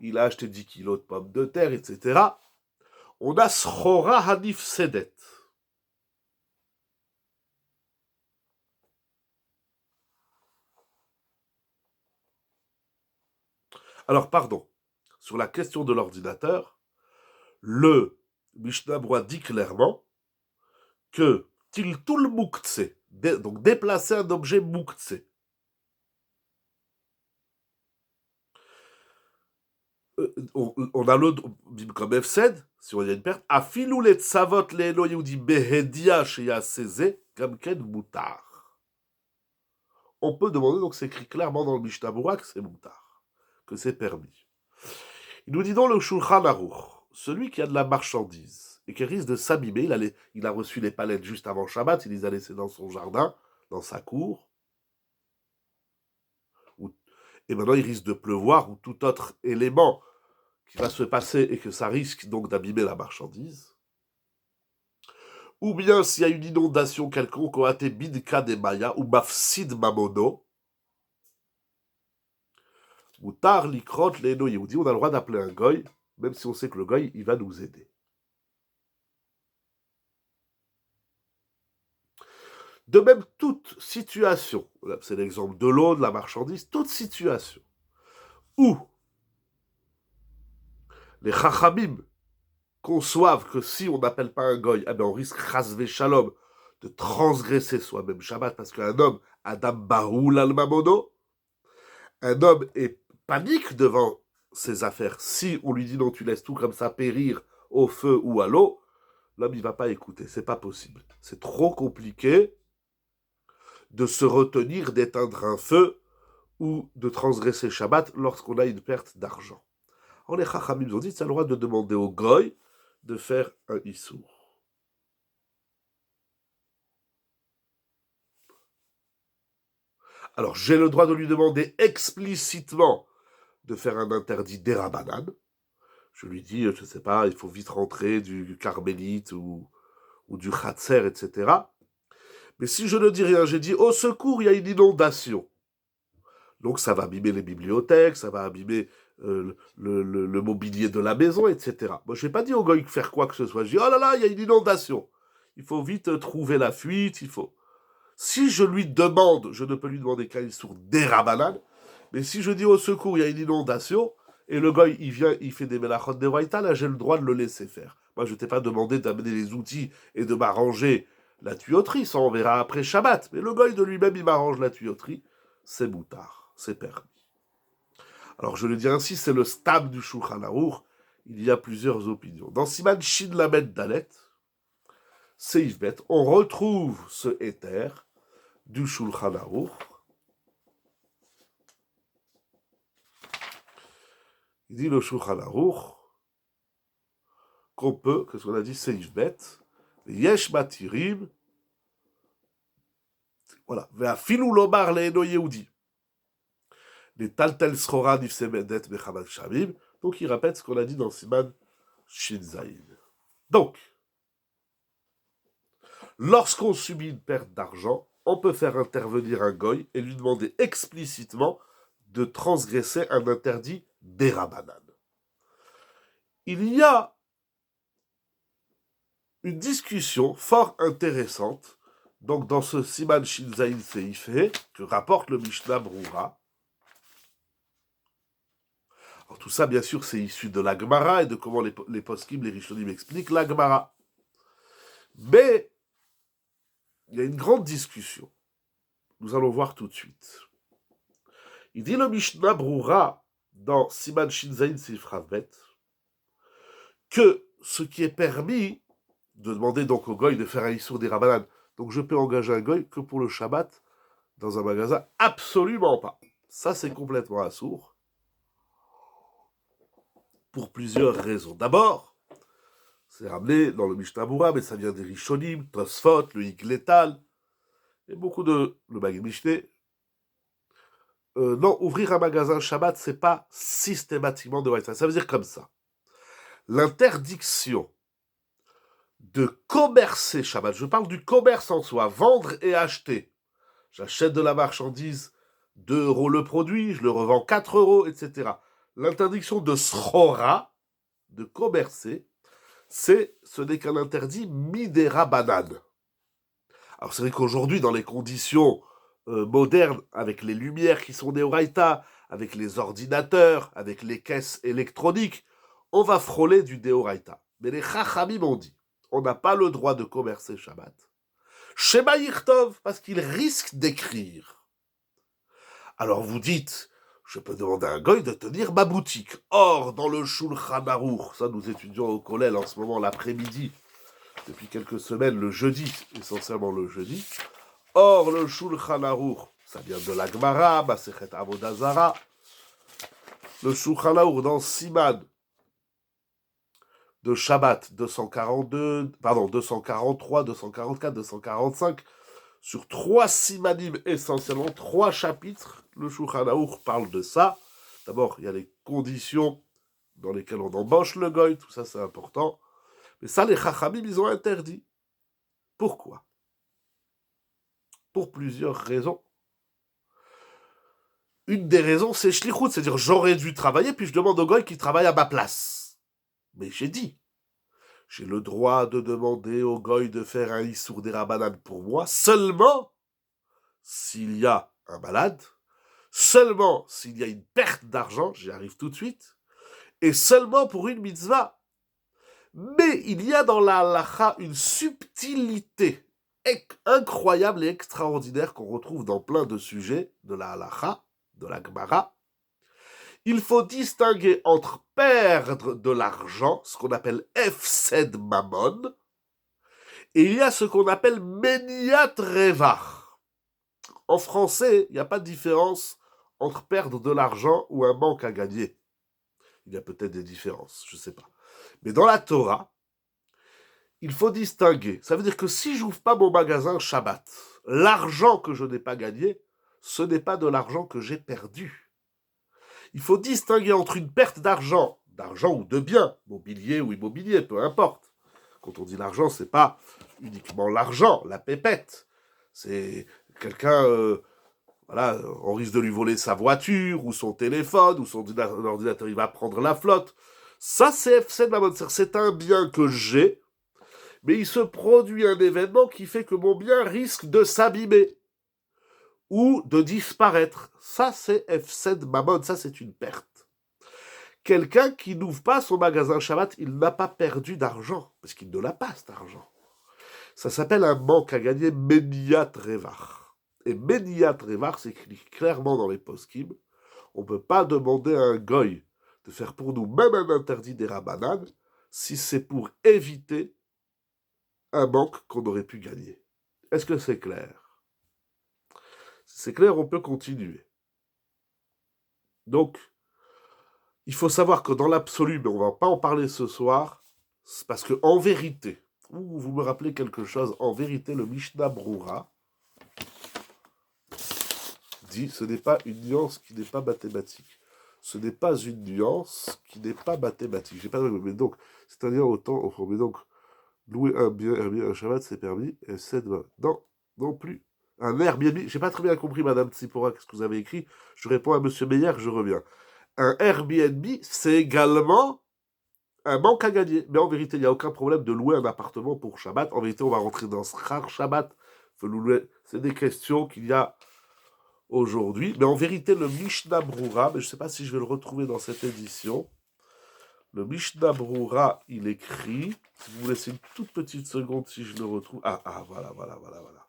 Il a acheté 10 kilos de pommes de terre, etc. On a Srora Hanif Sedet. Alors, pardon, sur la question de l'ordinateur, le Mishnah Brura dit clairement que Tiltul Mukhtse, donc déplacer un objet Mukhtse, on a le comme Efsed, si on y a une perte, Afilu le tzavot le Elo Yehudi behedia sheya seze, gamken mutar. On peut demander, donc c'est écrit clairement dans le Mishnah Brura que c'est mutar, que c'est permis. Il nous dit dans le Shulchan Aruch, celui qui a de la marchandise et qui risque de s'abîmer, il a reçu les palettes juste avant Shabbat, il les a laissées dans son jardin, dans sa cour, et maintenant il risque de pleuvoir ou tout autre élément qui va se passer et que ça risque donc d'abîmer la marchandise. Ou bien s'il y a une inondation quelconque, Oate Bidka de Maya ou Mafsid Mamono, ou Tar Likrot Leno Yehudi, on a le droit d'appeler un goy, même si on sait que le goy, il va nous aider. De même, toute situation, c'est l'exemple de l'eau, de la marchandise, toute situation où les chachamim conçoivent que si on n'appelle pas un goy, eh bien on risque chasvé shalom de transgresser soi-même Shabbat, parce qu'un homme, Adam Baoul al-Mamono, un homme est panique devant ses affaires. Si on lui dit non, tu laisses tout comme ça périr au feu ou à l'eau, l'homme il va pas écouter, c'est pas possible. C'est trop compliqué de se retenir d'éteindre un feu ou de transgresser Shabbat lorsqu'on a une perte d'argent. Alors les Chachamim ont dit, c'est le droit de demander au goy de faire un issour. Alors j'ai le droit de lui demander explicitement de faire un interdit d'Erabanan. Je lui dis, je ne sais pas, il faut vite rentrer du carmélite ou du khatser, etc. Mais si je ne dis rien, j'ai dit, au secours, il y a une inondation. Donc ça va abîmer les bibliothèques, ça va abîmer le mobilier de la maison, etc. Moi, je n'ai pas dit au goy de faire quoi que ce soit. Je dis, oh là là, il y a une inondation. Il faut vite trouver la fuite, il faut... Si je lui demande, je ne peux lui demander qu'un issour d'Erabanan, mais si je dis au secours, il y a une inondation, et le goy, il vient, il fait des melachot de Waïta, là, j'ai le droit de le laisser faire. Moi, je ne t'ai pas demandé d'amener les outils et de m'arranger la tuyauterie, ça on verra après Shabbat. Mais le goy de lui-même, il m'arrange la tuyauterie, c'est moutard, c'est permis. Alors, je le dis ainsi, c'est le stam du Shulchan Aruch. Il y a plusieurs opinions. Dans Siman Shin Lamed Dalet, Seif Bet, on retrouve ce éther du Shulchan Aruch. Il dit le Shulchan Aruch qu'on peut, qu'est-ce qu'on a dit, Seif Bet, Yesh Matirim, voilà, Ve'afilu lomar le'eno Yehudi. Les Taltel Srora Nifsemedet Bechamad Shamim. Donc il répète ce qu'on a dit dans Siman Shin Zayin. Donc, lorsqu'on subit une perte d'argent, on peut faire intervenir un goy et lui demander explicitement de transgresser un interdit d'Erabanan. Il y a une discussion fort intéressante donc dans ce Siman Shin Zayin Seifé que rapporte le Mishnah Brura. Alors tout ça, bien sûr, c'est issu de la Gemara et de comment les poskim, les Rishonim expliquent la Gemara. Mais il y a une grande discussion. Nous allons voir tout de suite. Il dit le Mishnah Brura dans Siman Shin Zayin Seifravet que ce qui est permis de demander donc au goy de faire un issour des Rabanan. Donc je peux engager un goy que pour le Shabbat dans un magasin, absolument pas. Ça c'est complètement assourd. Pour plusieurs raisons. D'abord, c'est ramené dans le Mishnah Brura, mais ça vient des Rishonim, Tosfot, le Higletal, et beaucoup de le Magid Mishneh. Non, ouvrir un magasin Shabbat, c'est pas systématiquement de Waïta. Ça veut dire comme ça. L'interdiction de commercer Shabbat, je parle du commerce en soi, vendre et acheter. J'achète de la marchandise 2 euros le produit, je le revends 4 euros, etc. L'interdiction de srora, de commercer, ce n'est qu'un interdit midera banane. Alors c'est vrai qu'aujourd'hui, dans les conditions modernes, avec les lumières qui sont déoraïta, avec les ordinateurs, avec les caisses électroniques, on va frôler du déoraïta. Mais les chachamim ont dit, on n'a pas le droit de commercer Shabbat. Shema Yirtov, parce qu'il risque d'écrire. Alors vous dites, je peux demander à un goy de tenir ma boutique. Or, dans le Shulchan Aruch, ça nous étudions au collège en ce moment l'après-midi, depuis quelques semaines, le jeudi, essentiellement le jeudi. Or, le Shulchan Aruch, ça vient de la Gemara, Masechet Avodah Zara. Le Shulchan Aruch dans Siman de Shabbat 242, 243, 244, 245, sur 3 simanim essentiellement, 3 chapitres, le Shulchan Aruch parle de ça. D'abord, il y a les conditions dans lesquelles on embauche le goy, tout ça c'est important. Mais ça, les chachamim, ils ont interdit. Pourquoi? Pour plusieurs raisons. Une des raisons, c'est shlichut, c'est-à-dire j'aurais dû travailler, puis je demande au goy qui travaille à ma place. Mais j'ai dit, j'ai le droit de demander au goy de faire un issour des rabanan pour moi, seulement s'il y a un malade, seulement s'il y a une perte d'argent, j'y arrive tout de suite, et seulement pour une mitzvah. Mais il y a dans la halacha une subtilité incroyable et extraordinaire qu'on retrouve dans plein de sujets de la halacha, de la Gemara. Il faut distinguer entre perdre de l'argent, ce qu'on appelle efsed mamon, et il y a ce qu'on appelle meniat revach. En français, il n'y a pas de différence entre perdre de l'argent ou un manque à gagner. Il y a peut-être des différences, je ne sais pas. Mais dans la Torah, il faut distinguer. Ça veut dire que si je n'ouvre pas mon magasin Shabbat, l'argent que je n'ai pas gagné, ce n'est pas de l'argent que j'ai perdu. Il faut distinguer entre une perte d'argent ou de biens, mobilier ou immobilier, peu importe. Quand on dit l'argent, c'est pas uniquement l'argent, la pépette. C'est quelqu'un, on risque de lui voler sa voiture, ou son téléphone, ou son ordinateur, il va prendre la flotte. Ça, c'est un bien que j'ai, mais il se produit un événement qui fait que mon bien risque de s'abîmer ou de disparaître. Ça, c'est F7 Mamon, ça, c'est une perte. Quelqu'un qui n'ouvre pas son magasin Shabbat, il n'a pas perdu d'argent, parce qu'il ne l'a pas, cet argent. Ça s'appelle un manque à gagner, Meniat Revach. Et Meniat Revach, c'est écrit clairement dans les poskim, on ne peut pas demander à un goy de faire pour nous même un interdit des rabbanan si c'est pour éviter un manque qu'on aurait pu gagner. Est-ce que c'est clair? Si c'est clair, on peut continuer. Donc, il faut savoir que dans l'absolu, mais on ne va pas en parler ce soir, parce que en vérité, vous me rappelez quelque chose, en vérité, le Mishnah Brura dit, ce n'est pas une nuance qui n'est pas mathématique. Ce n'est pas une nuance qui n'est pas mathématique. J'ai pas de... Mais donc, c'est-à-dire autant, mais donc, louer un bien, un Shabbat, c'est permis, et c'est non plus. Un Airbnb, j'ai pas très bien compris, Madame Tsipora, qu'est-ce que vous avez écrit. Je réponds à Monsieur Meyer, je reviens. Un Airbnb, c'est également un manque à gagner. Mais en vérité, il n'y a aucun problème de louer un appartement pour Shabbat. En vérité, on va rentrer dans ce rare Shabbat. C'est des questions qu'il y a aujourd'hui. Mais en vérité, le Mishnah Brura, mais je ne sais pas si je vais le retrouver dans cette édition. Le Mishnah Brura, il écrit, si vous laissez une toute petite seconde si je le retrouve. Voilà.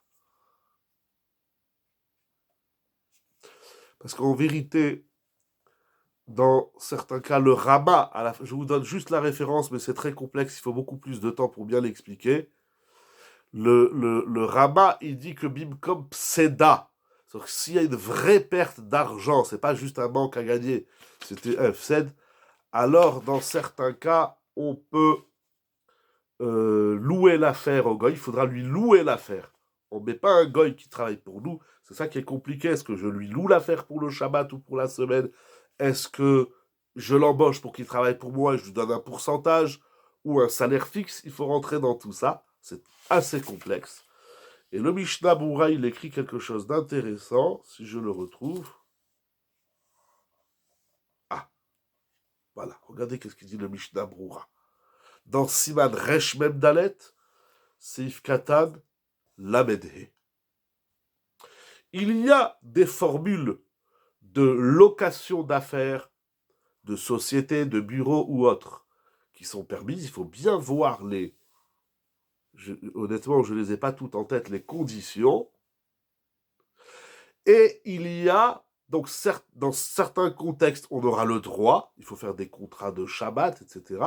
Parce qu'en vérité, dans certains cas, le Rama, je vous donne juste la référence, mais c'est très complexe, il faut beaucoup plus de temps pour bien l'expliquer. Le Rama, il dit que Bimkom Pseda, c'est-à-dire que s'il y a une vraie perte d'argent, c'est pas juste un manque à gagner, c'était un Fsed, alors dans certains cas, on peut louer l'affaire au goy, il faudra lui louer l'affaire. On ne met pas un goy qui travaille pour nous, c'est ça qui est compliqué, est-ce que je lui loue l'affaire pour le Shabbat ou pour la semaine? Est-ce que je l'embauche pour qu'il travaille pour moi et je lui donne un pourcentage ou un salaire fixe? Il faut rentrer dans tout ça, c'est assez complexe. Et le Mishnah Brura, il écrit quelque chose d'intéressant, si je le retrouve. Ah, voilà, regardez qu'est-ce qu'il dit le Mishnah Brura. Dans Siman Resh Mem Dalet, Seif Katan, Lamedhe. Il y a des formules de location d'affaires, de sociétés, de bureaux ou autres, qui sont permises. Il faut bien voir honnêtement, je ne les ai pas toutes en tête, les conditions. Et il y a, donc dans certains contextes, on aura le droit, il faut faire des contrats de Shabbat, etc.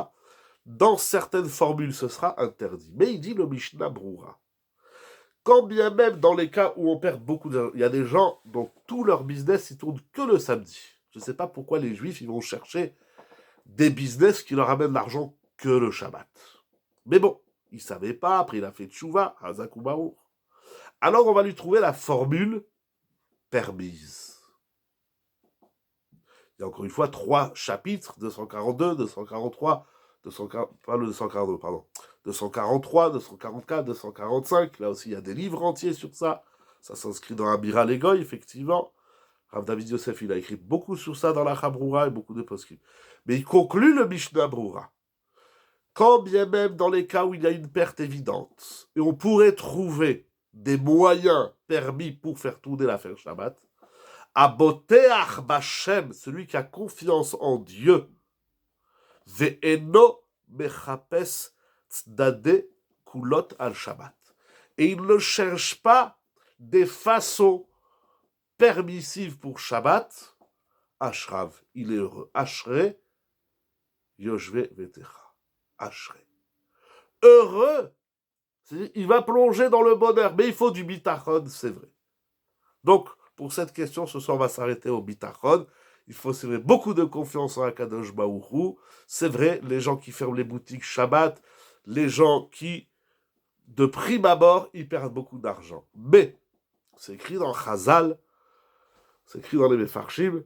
Dans certaines formules, ce sera interdit. Mais il dit le Mishnah Brura. Quand bien même dans les cas où on perd beaucoup d'argent, il y a des gens dont tout leur business, ils tournent que le samedi. Je ne sais pas pourquoi les Juifs, ils vont chercher des business qui leur amènent l'argent que le Shabbat. Mais bon, il ne savait pas, après il a fait tchouva, Hazak ou Baruch. Alors on va lui trouver la formule permise. Il y a encore une fois 3 chapitres, 242, 243, 243, 244, 245. Là aussi, il y a des livres entiers sur ça. Ça s'inscrit dans Abira Legoy, effectivement. Rav David Yosef, il a écrit beaucoup sur ça dans la Chabrura et beaucoup de poskim. Mais il conclut le Mishnah Brura. Quand bien même dans les cas où il y a une perte évidente, et on pourrait trouver des moyens permis pour faire tourner l'affaire Shabbat, Aboteach Bashem, celui qui a confiance en Dieu, Ve'eno mechapes tzadde kulot al Shabbat. Et il ne cherche pas des façons permissives pour Shabbat. Ashrav, il est heureux. Ashrei, Yoshve Vetecha. Ashrei. Heureux, il va plonger dans le bonheur, mais il faut du bitachon, c'est vrai. Donc, pour cette question, ce soir, on va s'arrêter au bitachon. Il faut, c'est vrai, beaucoup de confiance en Akadosh Baruch Hu. C'est vrai, les gens qui ferment les boutiques Shabbat, les gens qui, de prime abord, ils perdent beaucoup d'argent. Mais, c'est écrit dans Chazal, c'est écrit dans les Mefarshim,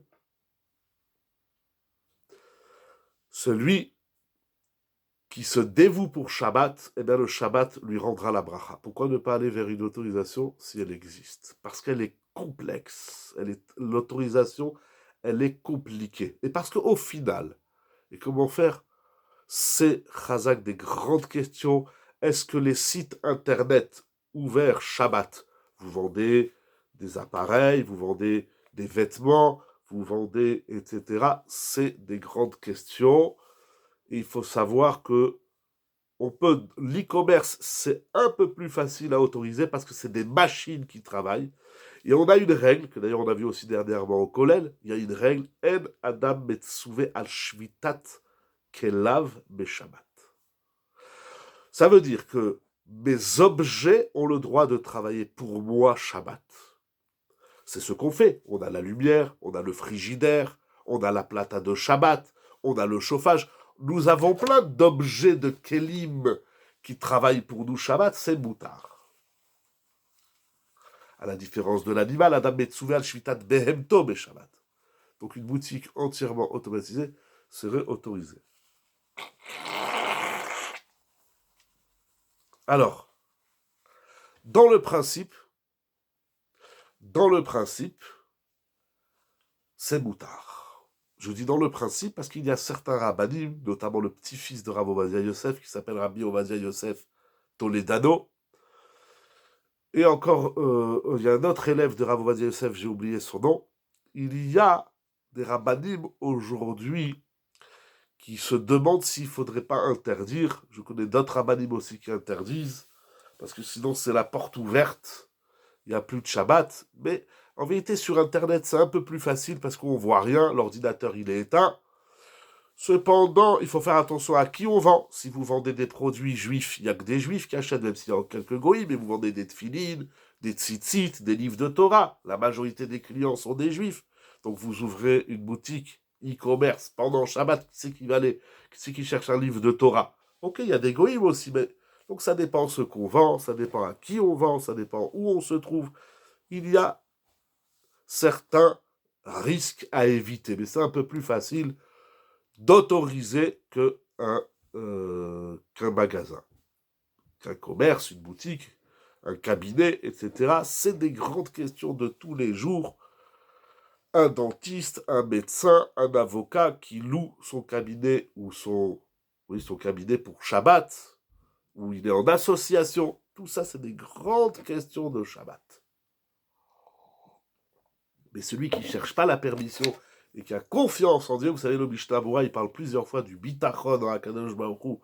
celui qui se dévoue pour Shabbat, eh bien le Shabbat lui rendra la bracha. Pourquoi ne pas aller vers une autorisation si elle existe? Parce qu'elle est complexe. L'autorisation, elle est compliquée. Et parce qu'au final, et comment faire? C'est, Chazak, des grandes questions. Est-ce que les sites internet ouverts Shabbat, vous vendez des appareils, vous vendez des vêtements, vous vendez, etc. C'est des grandes questions. Et il faut savoir que l'e-commerce, c'est un peu plus facile à autoriser parce que c'est des machines qui travaillent. Et on a une règle, que d'ailleurs on a vu aussi dernièrement au Kollel, il y a une règle, En Adam Metsuve al Shvitat Kelav Beshabbat. Ça veut dire que mes objets ont le droit de travailler pour moi Shabbat. C'est ce qu'on fait. On a la lumière, on a le frigidaire, on a la plata de Shabbat, on a le chauffage. Nous avons plein d'objets de Kelim qui travaillent pour nous Shabbat, c'est moutard. À la différence de l'animal, Adam Metsuve al Shvitat Behemto be Shabbat. Donc une boutique entièrement automatisée serait autorisée. Alors, dans le principe, c'est moutard. Je dis dans le principe parce qu'il y a certains rabbanim, notamment le petit-fils de Rav Ovadia Yosef, qui s'appelle Rabbi Ovadia Yosef Toledano. Et encore, il y a un autre élève de Rav Ovadia Yosef, j'ai oublié son nom. Il y a des rabbanim aujourd'hui qui se demandent s'il ne faudrait pas interdire. Je connais d'autres rabbanim aussi qui interdisent, parce que sinon c'est la porte ouverte. Il n'y a plus de Shabbat. Mais en vérité, sur Internet, c'est un peu plus facile parce qu'on ne voit rien. L'ordinateur, il est éteint. Cependant, il faut faire attention à qui on vend. Si vous vendez des produits juifs, il n'y a que des juifs qui achètent, même s'il y a quelques goïs, mais vous vendez des tfilines, des tzitzit, des livres de Torah. La majorité des clients sont des juifs. Donc vous ouvrez une boutique e-commerce pendant Shabbat, qui c'est qui cherche un livre de Torah? Ok, il y a des goïs aussi, mais donc ça dépend ce qu'on vend, ça dépend à qui on vend, ça dépend où on se trouve. Il y a certains risques à éviter, mais c'est un peu plus facile d'autoriser qu'un magasin, qu'un commerce, une boutique, un cabinet, etc. C'est des grandes questions de tous les jours. Un dentiste, un médecin, un avocat qui loue son cabinet ou son cabinet pour Shabbat, où il est en association. Tout ça, c'est des grandes questions de Shabbat. Mais celui qui ne cherche pas la permission et qui a confiance en Dieu, vous savez, le Mishnah Berurah, il parle plusieurs fois du bitachon dans Akadosh Baruch Hu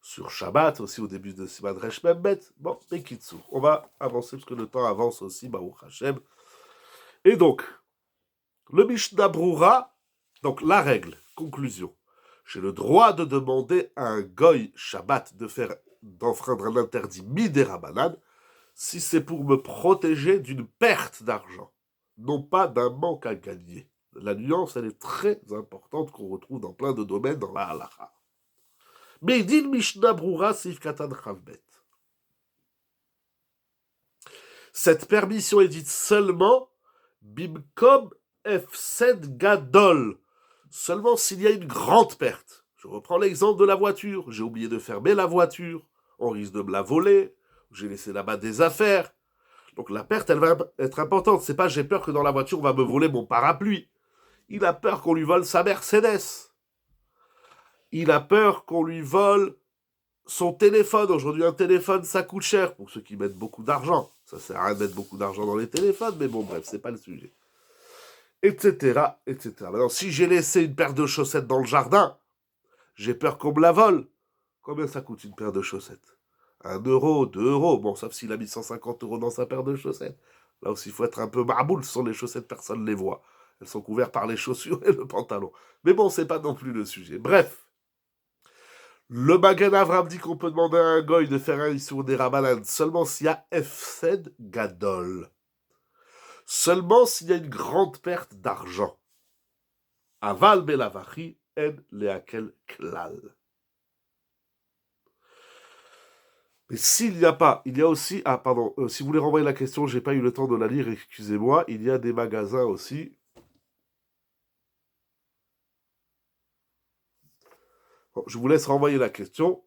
sur Shabbat, aussi au début de Siman Resh Mem Bet. Bon, Bekitsu, on va avancer parce que le temps avance aussi, Baruch Hashem. Et donc, le Mishnah Berurah, donc la règle, conclusion. J'ai le droit de demander à un goy Shabbat d'enfreindre un interdit midérabanan si c'est pour me protéger d'une perte d'argent, non pas d'un manque à gagner. La nuance, elle est très importante qu'on retrouve dans plein de domaines dans la halacha. Mais dit le Mishnah Berurah Sif Katan Chavbet. Cette permission est dite seulement Bimkom Efsed Gadol, seulement s'il y a une grande perte. Je reprends l'exemple de la voiture. J'ai oublié de fermer la voiture. On risque de me la voler. J'ai laissé là-bas des affaires. Donc la perte, elle va être importante. C'est pas j'ai peur que dans la voiture, on va me voler mon parapluie. Il a peur qu'on lui vole sa Mercedes. Il a peur qu'on lui vole son téléphone. Aujourd'hui, un téléphone, ça coûte cher pour ceux qui mettent beaucoup d'argent. Ça sert à rien de mettre beaucoup d'argent dans les téléphones, mais bon, bref, c'est pas le sujet. Etc., etc. Maintenant, si j'ai laissé une paire de chaussettes dans le jardin, j'ai peur qu'on me la vole. Combien ça coûte une paire de chaussettes? 1 euro, 2 euros. Bon, sauf s'il a mis 150 euros dans sa paire de chaussettes. Là aussi, il faut être un peu marboule. Ce sont les chaussettes, personne ne les voit. Elles sont couvertes par les chaussures et le pantalon. Mais bon, c'est pas non plus le sujet. Bref. Le Magen Avram dit qu'on peut demander à un goy de faire un issour des Rabanan seulement s'il y a Efsed Gadol. Seulement s'il y a une grande perte d'argent. Aval belavachi en leakel klal. Mais s'il n'y a pas, il y a aussi... Ah, pardon, si vous voulez renvoyer la question, j'ai pas eu le temps de la lire, excusez-moi. Il y a des magasins aussi. Bon, je vous laisse renvoyer la question.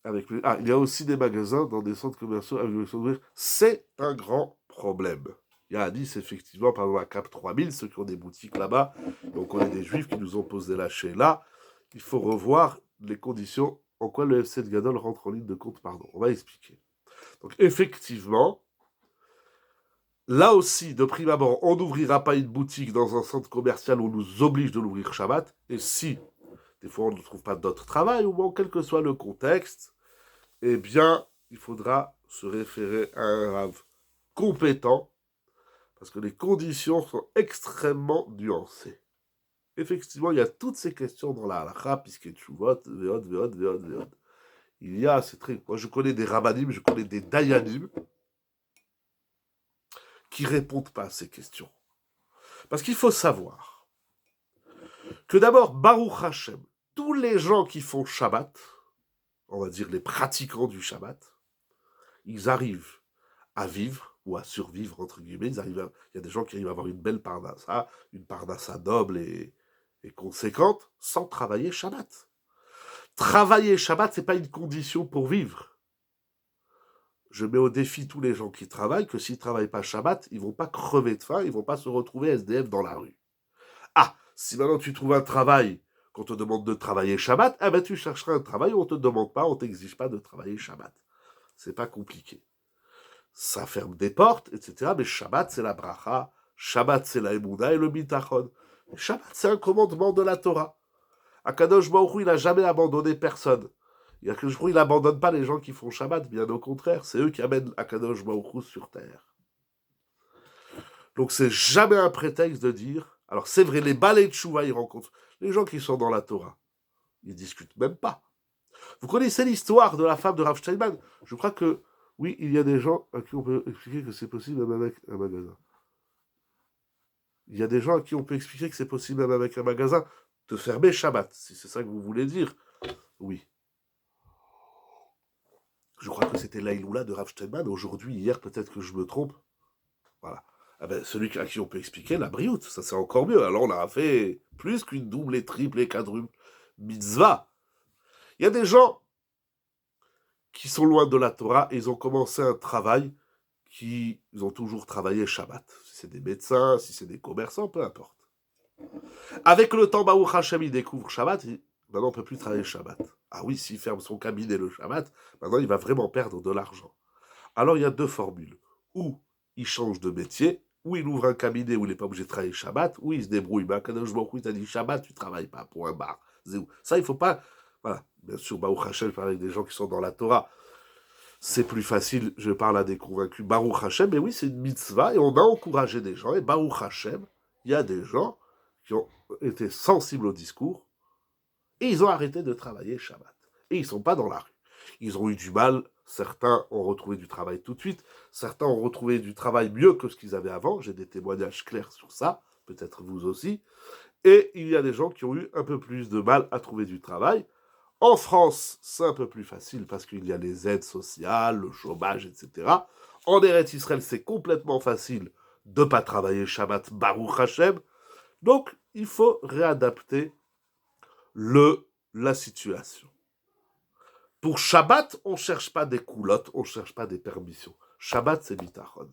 Il y a aussi des magasins dans des centres commerciaux avec l'obligation d'ouvrir. C'est un grand problème. Il y a à Nice, effectivement, par exemple, à Cap 3000, ceux qui ont des boutiques là-bas, donc on a des juifs qui nous ont posé la chaîne là. Il faut revoir les conditions en quoi le FC de Gadol rentre en ligne de compte, pardon. On va expliquer. Donc, effectivement, là aussi, de prime abord, on n'ouvrira pas une boutique dans un centre commercial où on nous oblige de l'ouvrir Shabbat. Et si, des fois, on ne trouve pas d'autre travail, ou bon, quel que soit le contexte, eh bien, il faudra se référer à un rave compétent, parce que les conditions sont extrêmement nuancées. Effectivement, il y a toutes ces questions dans la halakha, puisque tshuvot, veot. Il y a, c'est très... Moi, je connais des rabbanim, je connais des dayanim, qui répondent pas à ces questions. Parce qu'il faut savoir que d'abord, Baruch Hashem, tous les gens qui font Shabbat, on va dire les pratiquants du Shabbat, ils arrivent à vivre, ou à survivre, entre guillemets. Il y a des gens qui arrivent à avoir une belle parnassa, une parnassa noble et conséquente, sans travailler Shabbat. Travailler Shabbat, c'est pas une condition pour vivre. Je mets au défi tous les gens qui travaillent que s'ils ne travaillent pas Shabbat, ils vont pas crever de faim, ils vont pas se retrouver SDF dans la rue. Ah, si maintenant tu trouves un travail qu'on te demande de travailler Shabbat, eh ben tu chercheras un travail où on te demande pas, on t'exige pas de travailler Shabbat. C'est pas compliqué. Ça ferme des portes, etc. Mais Shabbat, c'est la bracha, Shabbat, c'est la Emouna et le bitachon. Shabbat, c'est un commandement de la Torah. Akadosh Baruch Hu, il n'a jamais abandonné personne. Akadosh Baruch Hu, il n'abandonne pas les gens qui font Shabbat, bien au contraire. C'est eux qui amènent Akadosh Baruch Hu sur terre. Donc c'est jamais un prétexte de dire... Alors c'est vrai, les balais de Chouva, ils rencontrent les gens qui sont dans la Torah. Ils discutent même pas. Vous connaissez l'histoire de la femme de Rav Steinman? Je crois que, oui, il y a des gens à qui on peut expliquer que c'est possible même avec un magasin. Il y a des gens à qui on peut expliquer que c'est possible même avec un magasin de fermer Shabbat, si c'est ça que vous voulez dire. Oui. Je crois que c'était l'Aïloula de Rav Steinman. Aujourd'hui, hier, peut-être que je me trompe. Voilà. Ah ben, celui à qui on peut expliquer la brioute, ça c'est encore mieux. Alors on a fait plus qu'une double et triple et quadruple mitzvah. Il y a des gens qui sont loin de la Torah et ils ont commencé un travail qui ont toujours travaillé Shabbat. Si c'est des médecins, si c'est des commerçants, peu importe. Avec le temps, Baruch Hashem, il découvre Shabbat, maintenant on ne peut plus travailler Shabbat. Ah oui, s'il ferme son cabinet le Shabbat, maintenant il va vraiment perdre de l'argent. Alors il y a deux formules. Ou il change de métier, ou il ouvre un cabinet où il n'est pas obligé de travailler Shabbat, ou il se débrouille. Ben, quand je m'en il t'a dit Shabbat, tu ne travailles pas pour un bar. Ça, il ne faut pas... Voilà. Bien sûr, Baruch Hashem, je parle avec des gens qui sont dans la Torah. C'est plus facile, je parle à des convaincus. Baruch Hashem, mais oui, c'est une mitzvah, et on a encouragé des gens. Et Baruch Hashem, il y a des gens qui ont été sensibles au discours, et ils ont arrêté de travailler Shabbat. Et ils ne sont pas dans la rue. Ils ont eu du mal, certains ont retrouvé du travail tout de suite, certains ont retrouvé du travail mieux que ce qu'ils avaient avant, j'ai des témoignages clairs sur ça, peut-être vous aussi, et il y a des gens qui ont eu un peu plus de mal à trouver du travail. En France, c'est un peu plus facile parce qu'il y a les aides sociales, le chômage, etc. En Eretz Israël, c'est complètement facile de ne pas travailler Shabbat, Baruch Hashem. Donc, il faut réadapter la situation. Pour Shabbat, on ne cherche pas des coulottes, on ne cherche pas des permissions. Shabbat, c'est bitachon.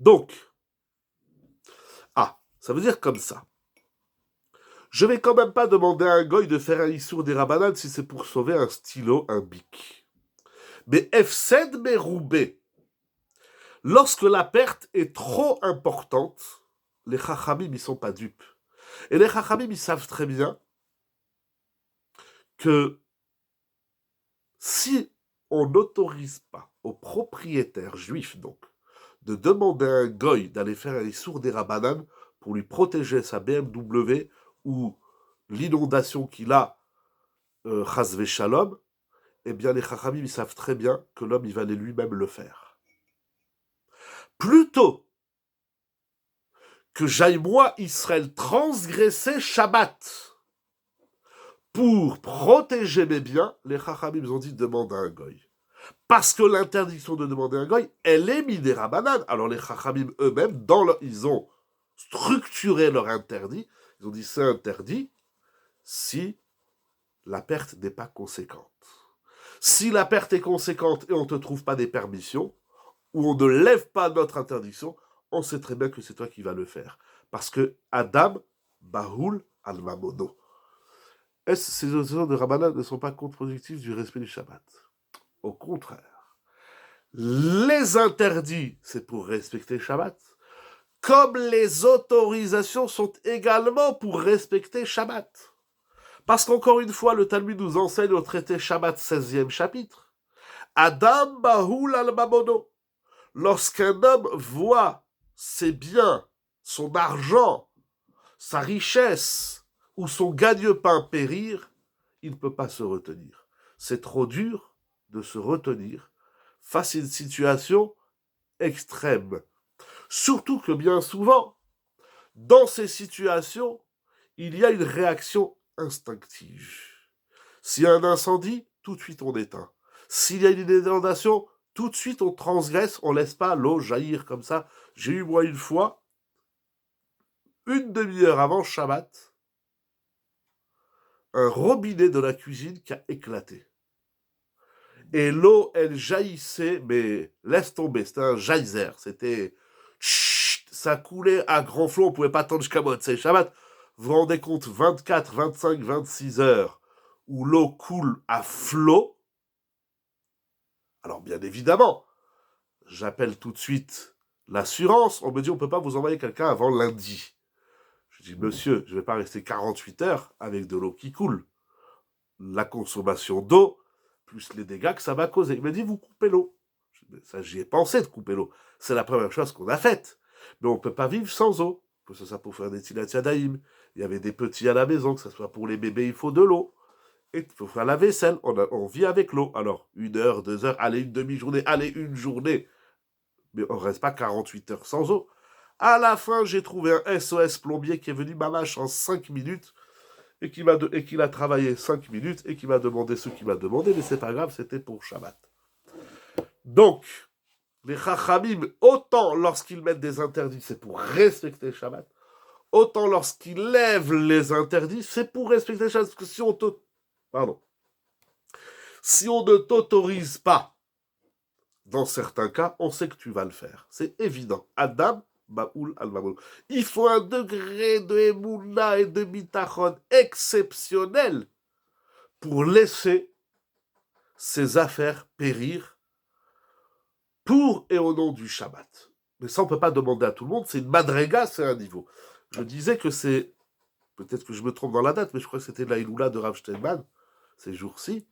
Donc, ça veut dire comme ça. Je vais quand même pas demander à un goy de faire un issour des rabanan si c'est pour sauver un stylo, un bic. Mais Efsed Meroubé, lorsque la perte est trop importante, les chachamim, ils sont pas dupes. Et les chachamim, ils savent très bien que si on n'autorise pas aux propriétaires juifs, donc, de demander à un goy d'aller faire un issour des rabanan pour lui protéger sa BMW ou l'inondation qu'il a, chas v'shalom, eh bien les chachamim, ils savent très bien que l'homme, il va aller lui-même le faire. Plutôt que j'aille moi, Israël, transgresser Shabbat pour protéger mes biens, les chachamim ont dit demande à un goy. Parce que l'interdiction de demander à un goy, elle est midera banane. Alors les chachamim eux-mêmes, ils ont structuré leur interdit. Ils ont dit c'est interdit si la perte n'est pas conséquente. Si la perte est conséquente et on ne te trouve pas des permissions, ou on ne lève pas notre interdiction, on sait très bien que c'est toi qui vas le faire. Parce que Adam, Bahoul, Al-Mamono. Est-ce que ces options de Rabbanan ne sont pas contre-productives du respect du Shabbat? Au contraire. Les interdits, c'est pour respecter Shabbat, comme les autorisations sont également pour respecter Shabbat. Parce qu'encore une fois, le Talmud nous enseigne au traité Shabbat 16e chapitre. Adam Bahoul al-Mamono. Lorsqu'un homme voit ses biens, son argent, sa richesse ou son gagne-pain périr, il ne peut pas se retenir. C'est trop dur de se retenir face à une situation extrême. Surtout que bien souvent, dans ces situations, il y a une réaction instinctive. S'il y a un incendie, tout de suite on éteint. S'il y a une inondation, tout de suite on transgresse, on ne laisse pas l'eau jaillir comme ça. J'ai eu moi une fois, une demi-heure avant Shabbat, un robinet de la cuisine qui a éclaté. Et l'eau, elle jaillissait, mais laisse tomber, c'était un geyser, c'était... ça coulait à grand flot, on ne pouvait pas attendre jusqu'à Motzei Shabbat. Vous vous rendez compte, 24, 25, 26 heures où l'eau coule à flot. Alors bien évidemment, j'appelle tout de suite l'assurance, on me dit on ne peut pas vous envoyer quelqu'un avant lundi. Je dis monsieur, je ne vais pas rester 48 heures avec de l'eau qui coule. La consommation d'eau, plus les dégâts que ça va causer. Il m'a dit vous coupez l'eau. Ça, j'y ai pensé de couper l'eau. C'est la première chose qu'on a faite. Mais on ne peut pas vivre sans eau. Que ce soit pour faire des tilat yadayim. Il y avait des petits à la maison, que ce soit pour les bébés, il faut de l'eau. Et il faut faire la vaisselle. On vit avec l'eau. Alors, 1 heure, 2 heures, allez, une demi-journée, allez, une journée. Mais on ne reste pas 48 heures sans eau. À la fin, j'ai trouvé un SOS plombier qui est venu m'arracher en 5 minutes et qui a travaillé 5 minutes et qui m'a demandé ce qu'il m'a demandé, mais c'est pas grave, c'était pour Shabbat. Donc, les chachamim, autant lorsqu'ils mettent des interdits, c'est pour respecter Shabbat, autant lorsqu'ils lèvent les interdits, c'est pour respecter Shabbat. Parce que si on ne t'autorise pas dans certains cas, on sait que tu vas le faire. C'est évident. Adam, Baoul, al-Mamoul. Il faut un degré de Emouna et de Bitachon exceptionnel pour laisser ses affaires périr pour et au nom du Shabbat. Mais ça, on ne peut pas demander à tout le monde. C'est une madrega, c'est un niveau. Je disais que c'est, peut-être que je me trompe dans la date, mais je crois que c'était la Iloula de Rav Steinman, ces jours-ci.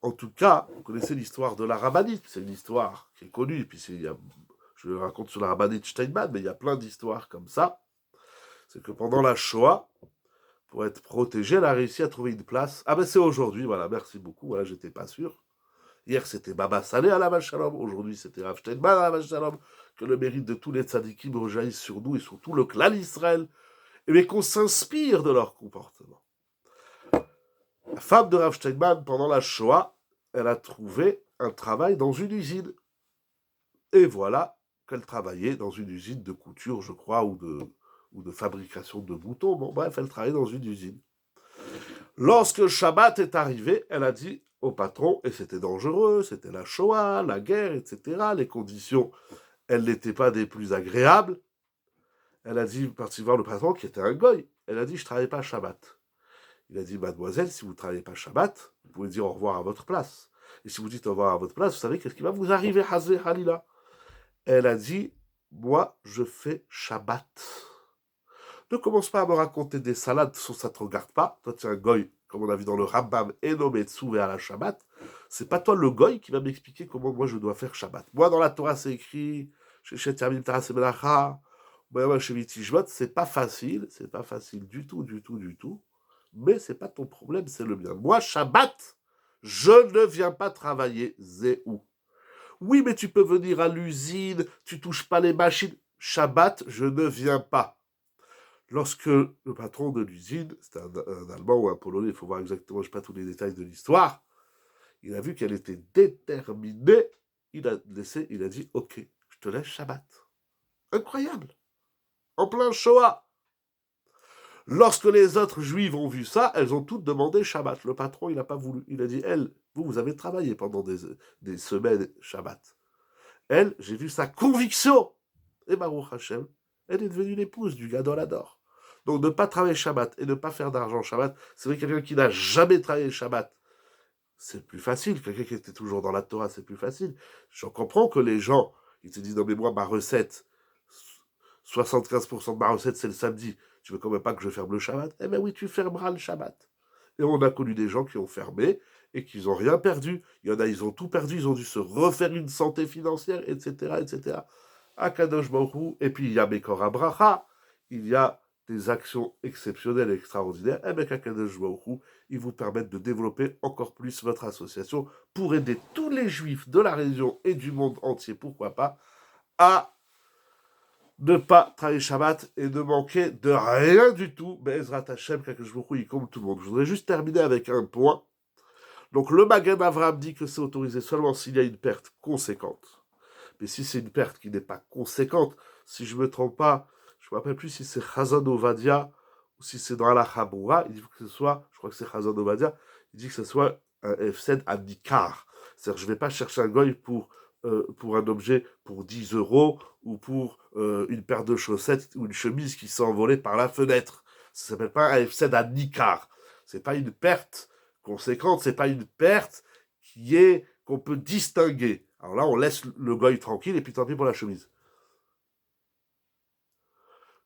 En tout cas, vous connaissez l'histoire de la rabbinite. C'est une histoire qui est connue. Et puis, je le raconte sur la rabbinite Steinman, mais il y a plein d'histoires comme ça. C'est que pendant la Shoah, pour être protégée, elle a réussi à trouver une place. Ah ben c'est aujourd'hui, voilà, merci beaucoup. Voilà, j'étais pas sûr. Hier, c'était Baba Saleh à la Shalom. Aujourd'hui, c'était Rav Steinman à la Shalom. Que le mérite de tous les tzadikim rejaillisse sur nous et sur tout le clan Israël. Et qu'on s'inspire de leur comportement. La femme de Rav Steinman, pendant la Shoah, elle a trouvé un travail dans une usine. Et voilà qu'elle travaillait dans une usine de couture, je crois, ou de fabrication de boutons. Bon, bref, elle travaillait dans une usine. Lorsque le Shabbat est arrivé, elle a dit au patron, et c'était dangereux, c'était la Shoah, la guerre, etc. Les conditions, elles n'étaient pas des plus agréables. Elle a dit, parti voir le patron, qui était un goy. Elle a dit, je ne travaille pas Shabbat. Il a dit, mademoiselle, si vous ne travaillez pas Shabbat, vous pouvez dire au revoir à votre place. Et si vous dites au revoir à votre place, vous savez qu'est-ce qui va vous arriver, Hazé Halila. Elle a dit, moi, je fais Shabbat. Ne commence pas à me raconter des salades, ça ne te regarde pas. Toi, tu es un goy, comme on a vu dans le Rambam, Enometsu et à la Shabbat. C'est pas toi, le goy, qui va m'expliquer comment moi je dois faire Shabbat. Moi, dans la Torah, c'est écrit, c'est pas facile, c'est pas facile du tout, du tout, du tout. Mais c'est pas ton problème, c'est le mien. Moi, Shabbat, je ne viens pas travailler, Zéou. Oui, mais tu peux venir à l'usine, tu touches pas les machines. Shabbat, je ne viens pas. Lorsque le patron de l'usine, c'était un Allemand ou un Polonais, il faut voir exactement, je ne sais pas tous les détails de l'histoire, il a vu qu'elle était déterminée, il a dit, ok, je te laisse Shabbat. Incroyable. En plein Shoah. Lorsque les autres juives ont vu ça, elles ont toutes demandé Shabbat. Le patron, il n'a pas voulu. Il a dit, elle, vous avez travaillé pendant des semaines Shabbat. Elle, j'ai vu sa conviction. Et Baruch Hashem, elle est devenue l'épouse du gars dans la Dor. Donc, ne pas travailler Shabbat et ne pas faire d'argent Shabbat, c'est vrai que quelqu'un qui n'a jamais travaillé Shabbat, c'est plus facile. Quelqu'un qui était toujours dans la Torah, c'est plus facile. J'en comprends que les gens, ils te disent, non mais moi, ma recette, 75% de ma recette, c'est le samedi. Tu veux quand même pas que je ferme le Shabbat? Eh bien oui, tu fermeras le Shabbat. Et on a connu des gens qui ont fermé et qui n'ont rien perdu. Il y en a, ils ont tout perdu, ils ont dû se refaire une santé financière, etc., etc. Akadosh Baruch. Et puis il y a Mekor Abraha, il y a des actions exceptionnelles et extraordinaires. Et bien qu'Akadosh Baruch, ils vous permettent de développer encore plus votre association pour aider tous les juifs de la région et du monde entier, pourquoi pas, à ne pas travailler Shabbat et ne manquer de rien du tout. Be'ezrat Hashem, Kadosh Baruch Hu, il compte tout le monde. Je voudrais juste terminer avec un point. Donc le Magen Avraham dit que c'est autorisé seulement s'il y a une perte conséquente. Mais si c'est une perte qui n'est pas conséquente, si je ne me trompe pas, je ne me rappelle plus si c'est Chazon Ovadia ou si c'est dans la Chaboura, il dit que ce soit, je crois que c'est Chazon Ovadia, il dit que ce soit un Efsed à Nikar. C'est-à-dire je ne vais pas chercher un goy pour un objet pour 10 euros ou pour une paire de chaussettes ou une chemise qui s'est envolée par la fenêtre. Ça ne s'appelle pas un Efsed à Nikar. Ce n'est pas une perte conséquente, c'est pas une perte qu'on peut distinguer. Alors là, on laisse le goy tranquille et puis tant pis pour la chemise.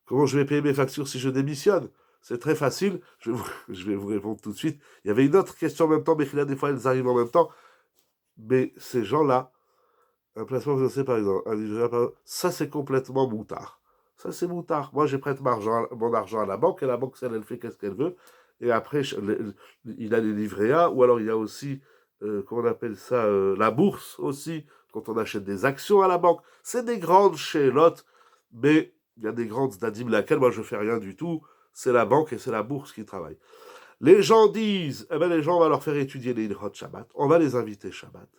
Comment je vais payer mes factures si je démissionne? C'est très facile, je vais vous répondre tout de suite. Il y avait une autre question en même temps, mais là, des fois, elles arrivent en même temps. Mais ces gens-là, un placement financier, par exemple, ça, c'est complètement moutard. Ça, c'est moutard. Moi, je prête mon argent à la banque, et la banque, elle fait qu'est-ce qu'elle veut. Et après, il a les livrets A, ou alors il y a aussi, comment on appelle ça, la bourse aussi, quand on achète des actions à la banque. C'est des grandes chélottes, mais il y a des grandes dadim laquelle moi je fais rien du tout. C'est la banque et c'est la bourse qui travaillent. Les gens disent, eh ben les gens, on va leur faire étudier les Ilhot Shabbat, on va les inviter Shabbat,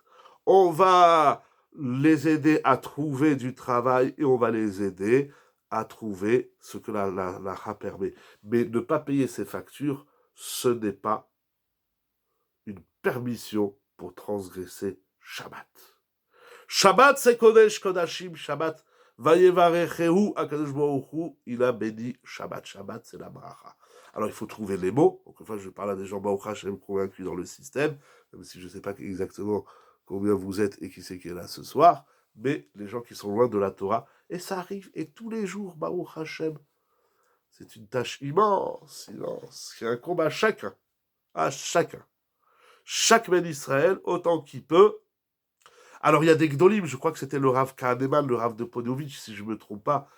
on va les aider à trouver du travail et on va les aider à trouver ce que la permet. Mais ne pas payer ses factures, ce n'est pas une permission pour transgresser Shabbat. Shabbat, c'est Kodesh Kodashim, Shabbat. Vayevarechehu, Akadosh Baruch Hu, il a béni Shabbat. Shabbat, c'est la bracha. Alors, il faut trouver les mots. Donc, une fois, je parle à des gens Baruch Hashem convaincus dans le système, même si je ne sais pas exactement combien vous êtes et qui c'est qui est là ce soir, mais les gens qui sont loin de la Torah, et ça arrive, et tous les jours, Baruch Hashem, c'est une tâche immense, immense. C'est un combat à chacun. Chaque Ben Israël, autant qu'il peut. Alors, il y a des Gdolim, je crois que c'était le Rav Kahneman, le Rav de Ponovitch, si je ne me trompe pas.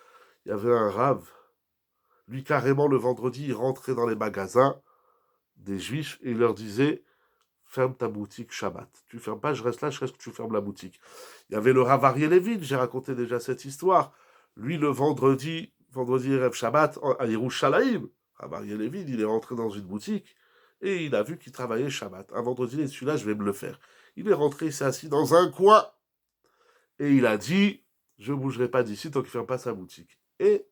Il y avait un Rav, lui, carrément, le vendredi, il rentrait dans les magasins des Juifs et il leur disait « Ferme ta boutique Shabbat. Tu fermes pas, je reste là, je reste que tu fermes la boutique. » Il y avait le Rav Ariel Levin, j'ai raconté déjà cette histoire. Lui, le vendredi Rêve Shabbat, à Yerushalayim, Rav Ariel Levin, il est rentré dans une boutique et il a vu qu'il travaillait Shabbat. Un vendredi, il est celui-là, je vais me le faire. Il est rentré, il s'est assis dans un coin et il a dit « Je ne bougerai pas d'ici tant qu'il ne ferme pas sa boutique. » Et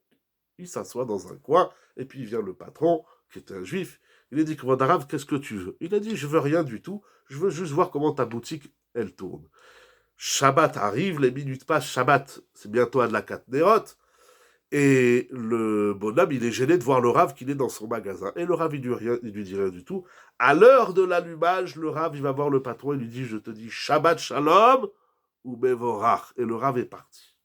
il s'assoit dans un coin, et puis vient le patron, qui est un juif. Il a dit, commandant arabe, qu'est-ce que tu veux? Il a dit, je veux rien du tout, je veux juste voir comment ta boutique, elle tourne. Shabbat arrive, les minutes passent, Shabbat, c'est bientôt à de la Katnerot, et le bonhomme, il est gêné de voir le Rav qu'il est dans son magasin. Et le Rav, il lui dit rien du tout. À l'heure de l'allumage, le Rav, il va voir le patron, il lui dit, je te dis, Shabbat Shalom, ou Bevorach. Et le Rav est parti.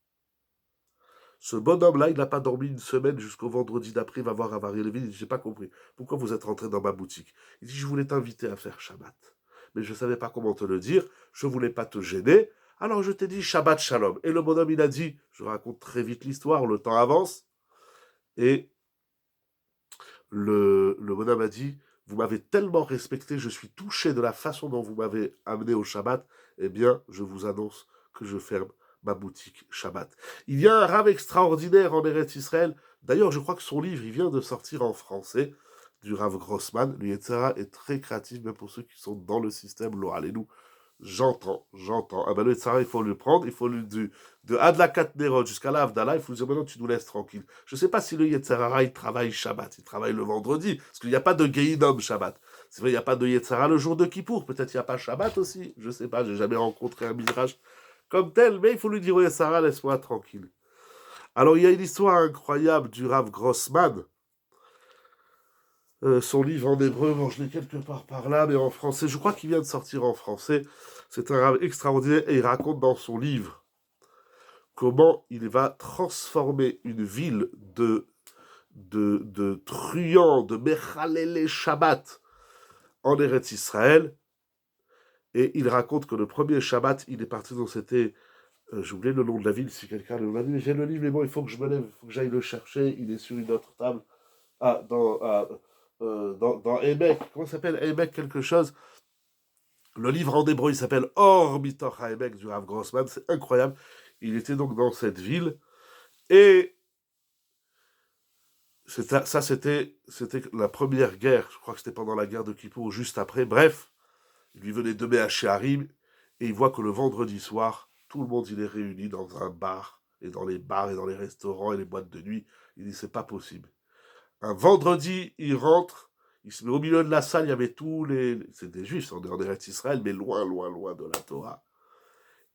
Ce bonhomme-là, il n'a pas dormi une semaine jusqu'au vendredi d'après, il va voir Rav Ariel Levin, il dit, j'ai pas compris, pourquoi vous êtes rentré dans ma boutique? Il dit, je voulais t'inviter à faire Shabbat, mais je ne savais pas comment te le dire, je ne voulais pas te gêner, alors je t'ai dit Shabbat Shalom. Et le bonhomme, il a dit, je raconte très vite l'histoire, le temps avance, et le bonhomme a dit, vous m'avez tellement respecté, je suis touché de la façon dont vous m'avez amené au Shabbat, eh bien, je vous annonce que je ferme ma boutique Shabbat. Il y a un Rav extraordinaire en Eretz Israël. D'ailleurs, je crois que son livre, il vient de sortir en français, du Rav Grossman. Le Yetzirah est très créatif, même pour ceux qui sont dans le système. Lo Alenu. J'entends. Ah ben le Yetzirah, il faut le prendre, il faut le de Adlakat Nerod jusqu'à la Havdalah, il faut dire maintenant tu nous laisses tranquille. Je ne sais pas si le Yetzirah, il travaille Shabbat, il travaille le vendredi, parce qu'il n'y a pas de Gehinom Shabbat. C'est vrai, il n'y a pas de Yetzirah le jour de Kippour, peut-être il n'y a pas Shabbat aussi, je ne sais pas, j'ai jamais rencontré un midrash comme tel, mais il faut lui dire, oui, Sarah, laisse-moi tranquille. Alors, il y a une histoire incroyable du Rav Grossman. Son livre en hébreu, bon, je l'ai quelque part par là, mais en français, je crois qu'il vient de sortir en français. C'est un Rav extraordinaire et il raconte dans son livre comment il va transformer une ville de truands, de Mechalele Shabbat en Eretz Israël. Et il raconte que le premier Shabbat, il est parti dans c'était j'ai oublié le nom de la ville, si quelqu'un le dit, j'ai le livre, mais bon, il faut que je me lève, il faut que j'aille le chercher, il est sur une autre table. Ah, dans Emek, comment ça s'appelle? Emek quelque chose. Le livre en hébreu, il s'appelle Or Mitoch Emek du Rav Grossman, c'est incroyable. Il était donc dans cette ville, et ça c'était la première guerre, je crois que c'était pendant la guerre de Kippour, juste après, bref, il lui venait de Méhacharim, et il voit que le vendredi soir, tout le monde, il est réuni dans un bar, et dans les bars, et dans les restaurants, et les boîtes de nuit. Il dit, c'est pas possible. Un vendredi, il rentre, il se met au milieu de la salle, il y avait tous les... C'est des juifs, on est en Eretz Israël, mais loin, loin, loin de la Torah.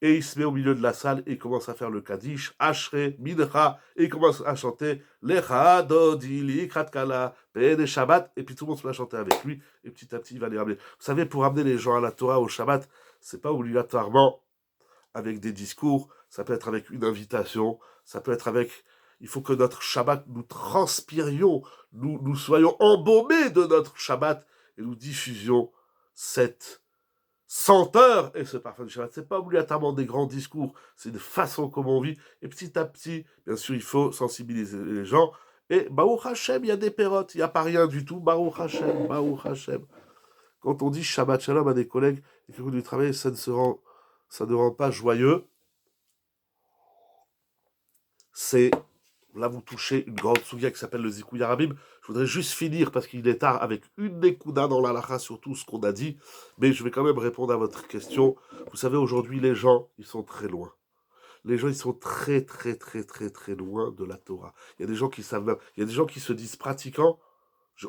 Et il se met au milieu de la salle, et il commence à faire le Kaddish, Ashre, Mincha, et il commence à chanter, Lecha, Dodi, Likrat Kala, Pede Shabbat, et puis tout le monde se met à chanter avec lui, et petit à petit, il va les ramener. Vous savez, pour amener les gens à la Torah, au Shabbat, c'est pas obligatoirement avec des discours, ça peut être avec une invitation, ça peut être avec... Il faut que notre Shabbat, nous transpirions, nous soyons embaumés de notre Shabbat, et nous diffusions cette senteur et ce parfum du Shabbat. C'est pas obligatoirement des grands discours, c'est une façon comment on vit, et petit à petit, bien sûr, il faut sensibiliser les gens, et Baruch Hashem, il y a des pérotes, il n'y a pas rien du tout, Baruch Hashem, Baruch Hashem. Quand on dit Shabbat Shalom à des collègues et que du travail, ça ne rend pas joyeux. C'est, là vous touchez une grande souga qui s'appelle le Zikouya Yarabim. Je voudrais juste finir, parce qu'il est tard, avec une Nekuda dans l'Alacha sur tout ce qu'on a dit, mais je vais quand même répondre à votre question. Vous savez, aujourd'hui, les gens, ils sont très loin. Les gens, ils sont très, très, très, très, très loin de la Torah. Il y a des gens qui savent, il y a des gens qui se disent pratiquants.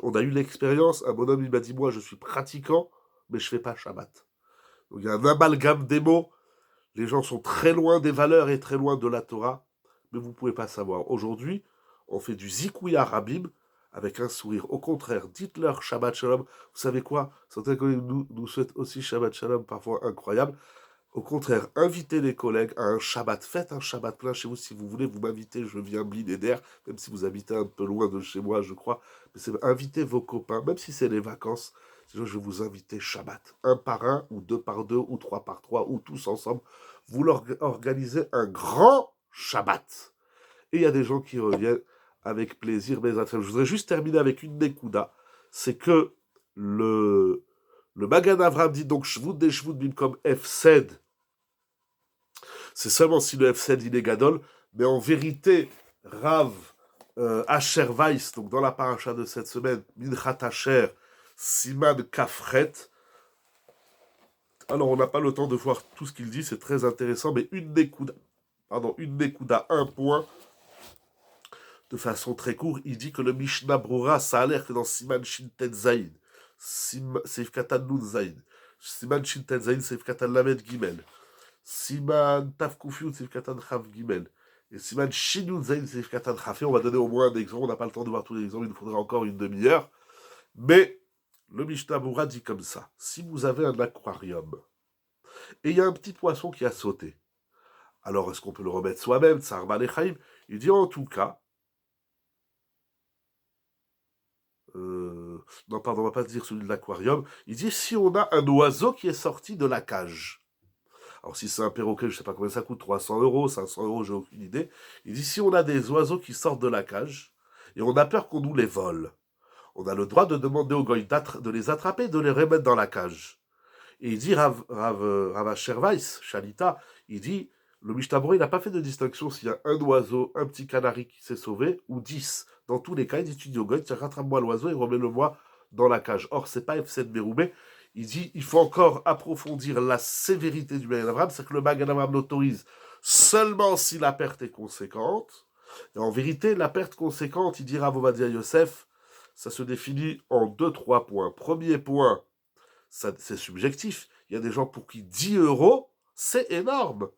On a eu l'expérience, un bonhomme, il m'a dit, moi, je suis pratiquant, mais je fais pas Shabbat. Donc, il y a un amalgame des mots. Les gens sont très loin des valeurs et très loin de la Torah, mais vous ne pouvez pas savoir. Aujourd'hui, on fait du zikouya rabim avec un sourire. Au contraire, dites-leur Shabbat Shalom. Vous savez quoi? Certains collègues nous souhaitent aussi Shabbat Shalom, parfois incroyable. Au contraire, invitez les collègues à un Shabbat. Faites un Shabbat plein chez vous si vous voulez. Vous m'invitez, je viens d'air, même si vous habitez un peu loin de chez moi, je crois. Mais c'est invitez vos copains, même si c'est les vacances. Sinon, je vais vous inviter Shabbat. Un par un, ou deux par deux, ou trois par trois, ou tous ensemble. Vous leur organisez un grand Shabbat. Et il y a des gens qui reviennent avec plaisir. Mais je voudrais juste terminer avec une Nekuda. C'est que le Magan Avraham dit donc Shvut des Shvut Bimkom Efsed. C'est seulement si le Efsed il est Gadol, mais en vérité, Rav Asher Weiss, donc dans la paracha de cette semaine, Minchat Asher, Siman Kafret. Alors on n'a pas le temps de voir tout ce qu'il dit, c'est très intéressant, mais une Nekuda, un point, de façon très courte, il dit que le Mishnah Brura, ça a l'air que dans Siman Shinten Zayin, Seif Katan Nun Zayin, Siman Shinten Zayin, Seif Katan Lamed Gimel, Siman Taf Kufiut, Seif Katan Chav Gimel, et Siman Shinun Zayin, Seif Katan Chafé, on va donner au moins un exemple, on n'a pas le temps de voir tous les exemples, il nous faudra encore une demi-heure, mais le Mishnah Brura dit comme ça, si vous avez un aquarium, et il y a un petit poisson qui a sauté, alors est-ce qu'on peut le remettre soi-même, Tsar Balechaim? Il dit en tout cas, non, pardon, on va pas dire celui de l'aquarium. Il dit si on a un oiseau qui est sorti de la cage. Alors, si c'est un perroquet, je sais pas combien ça coûte, 300 euros, 500 euros, j'ai aucune idée. Il dit si on a des oiseaux qui sortent de la cage et on a peur qu'on nous les vole, on a le droit de demander au goy de les attraper, de les remettre dans la cage. Et il dit Rav Asher Weiss, Shalita, il dit le Mishtabro, il n'a pas fait de distinction s'il y a un oiseau, un petit canari qui s'est sauvé, ou 10. Dans tous les cas, il dit tu dis au goy, tiens, rattrape-moi l'oiseau et remets-le-moi dans la cage. Or, c'est pas F7 Beroubé. Il dit il faut encore approfondir la sévérité du Magan Avraham, c'est que le Magan Avraham l'autorise seulement si la perte est conséquente. Et en vérité, la perte conséquente, il dit Rav Ovadia Yosef, ça se définit en 2-3 points. Premier point, c'est subjectif. Il y a des gens pour qui 10 euros, c'est énorme.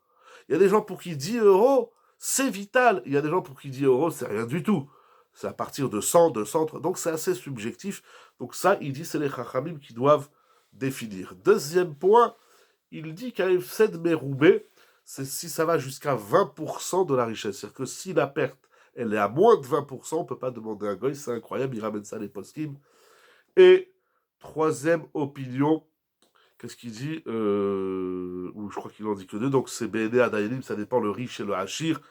Il y a des gens pour qui 10 euros, c'est vital. Il y a des gens pour qui 10 euros, c'est rien du tout. C'est à partir de 100, 200. Donc c'est assez subjectif. Donc ça, il dit, c'est les chachamim qui doivent définir. Deuxième point, il dit qu'à F7 Meroubé, c'est si ça va jusqu'à 20% de la richesse. C'est-à-dire que si la perte, elle est à moins de 20%, on ne peut pas demander un goy. C'est incroyable, il ramène ça les poskim. Et troisième opinion, qu'est-ce qu'il dit ou je crois qu'il en dit que deux. Donc c'est BD à Dayanim, ça dépend le riche et le hachir.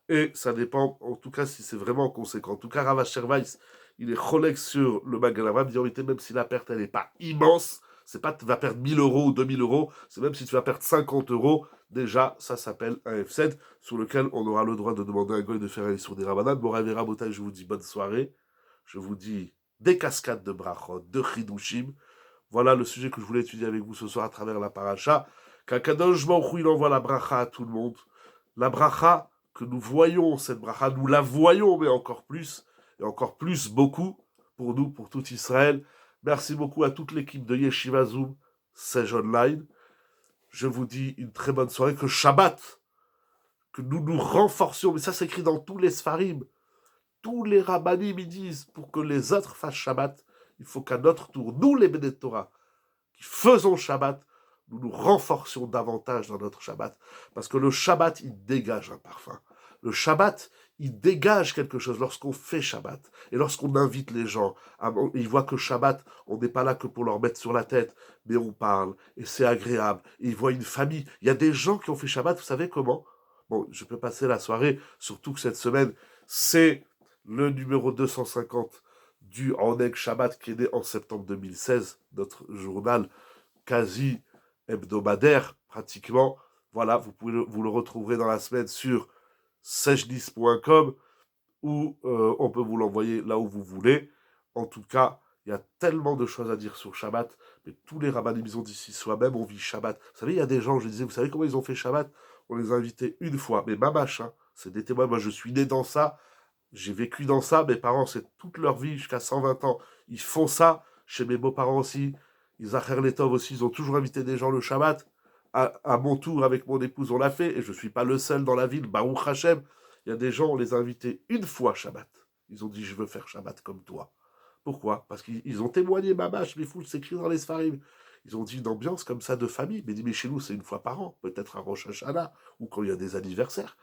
Et ça dépend, en tout cas, si c'est vraiment conséquent. En tout cas, Rav Asher Weiss, il est collègue sur le Magan Avraham, disant, même si la perte, elle n'est pas immense, c'est pas tu vas perdre 1000 euros ou 2000 euros, c'est même si tu vas perdre 50 euros, déjà, ça s'appelle un F7, sur lequel on aura le droit de demander à un goy de faire aller sur des rabanan. Bon, Rav et Rabotai, je vous dis bonne soirée. Je vous dis des cascades de brachot, de chidushim. Voilà le sujet que je voulais étudier avec vous ce soir à travers la paracha. Qu'Akadosh Baruch Hu, il envoie la bracha à tout le monde. La bracha, que nous voyons, cette bracha, nous la voyons, mais encore plus, et encore plus beaucoup, pour nous, pour tout Israël. Merci beaucoup à toute l'équipe de Yeshiva Zoom, Sage Online. Je vous dis une très bonne soirée, que Shabbat, que nous nous renforcions, mais ça s'écrit dans tous les Sfarim. Tous les rabbanim ils disent, pour que les autres fassent Shabbat, il faut qu'à notre tour, nous les Béné Torah, qui faisons Shabbat, nous nous renforcions davantage dans notre Shabbat. Parce que le Shabbat, il dégage un parfum. Le Shabbat, il dégage quelque chose lorsqu'on fait Shabbat. Et lorsqu'on invite les gens, ils voient que Shabbat, on n'est pas là que pour leur mettre sur la tête, mais on parle, et c'est agréable. Et ils voient une famille. Il y a des gens qui ont fait Shabbat, vous savez comment? Bon, je peux passer la soirée, surtout que cette semaine, c'est le numéro 250 du Oneg Shabbat qui est né en septembre 2016, notre journal quasi hebdomadaire, pratiquement. Voilà, vous le retrouverez dans la semaine sur sejnis.com ou on peut vous l'envoyer là où vous voulez. En tout cas, il y a tellement de choses à dire sur Shabbat, mais tous les rabbanim, ils ont dit si soi-même on vit Shabbat. Vous savez, il y a des gens, je disais, vous savez comment ils ont fait Shabbat? On les a invités une fois, mais mamache, hein, c'est des témoins, moi je suis né dans ça, j'ai vécu dans ça, mes parents, c'est toute leur vie, jusqu'à 120 ans, ils font ça, chez mes beaux-parents aussi, ils Acher Letov aussi, ils ont toujours invité des gens le Shabbat. à mon tour, avec mon épouse, on l'a fait, et je ne suis pas le seul dans la ville, Baruch Hashem. Il y a des gens, on les a invités une fois Shabbat. Ils ont dit, je veux faire Shabbat comme toi. Pourquoi? Parce qu'ils ont témoigné, Mamash, mais fou, c'est écrit dans les Sfarim. Ils ont dit une ambiance comme ça de famille. Mais chez nous, c'est une fois par an, peut-être à Rosh Hashanah, ou quand il y a des anniversaires.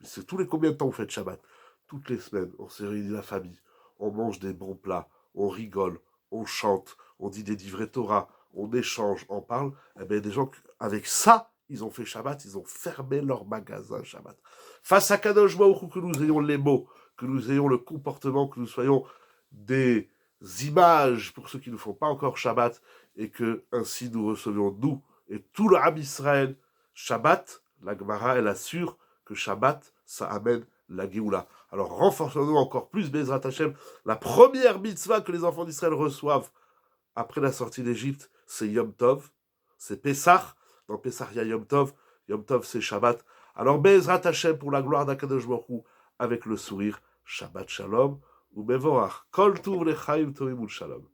C'est tous les combien de temps vous faites Shabbat? Toutes les semaines, on se réunit la famille, on mange des bons plats, on rigole, on chante, on dit des divrei Torah, on échange, on parle. Eh bien, des gens, avec ça, ils ont fait Shabbat, ils ont fermé leur magasin Shabbat. Face à Kadosh Baruch Hu, que nous ayons les mots, que nous ayons le comportement, que nous soyons des images pour ceux qui ne font pas encore Shabbat, et que ainsi nous recevions, nous et tout le Ham Israël, Shabbat. La Gemara, elle assure que Shabbat, ça amène la Géoula. Alors renforçons-nous encore plus, Bezrat Hashem. La première mitzvah que les enfants d'Israël reçoivent après la sortie d'Égypte, c'est Yom Tov, c'est Pessah. Dans Pessah, il y a Yom Tov, c'est Shabbat. Alors Bezrat Hashem, pour la gloire d'Akadosh Baruch Hu, avec le sourire, Shabbat Shalom, ou Mevorach. Kol Tuv Lechaim Tovim Shalom.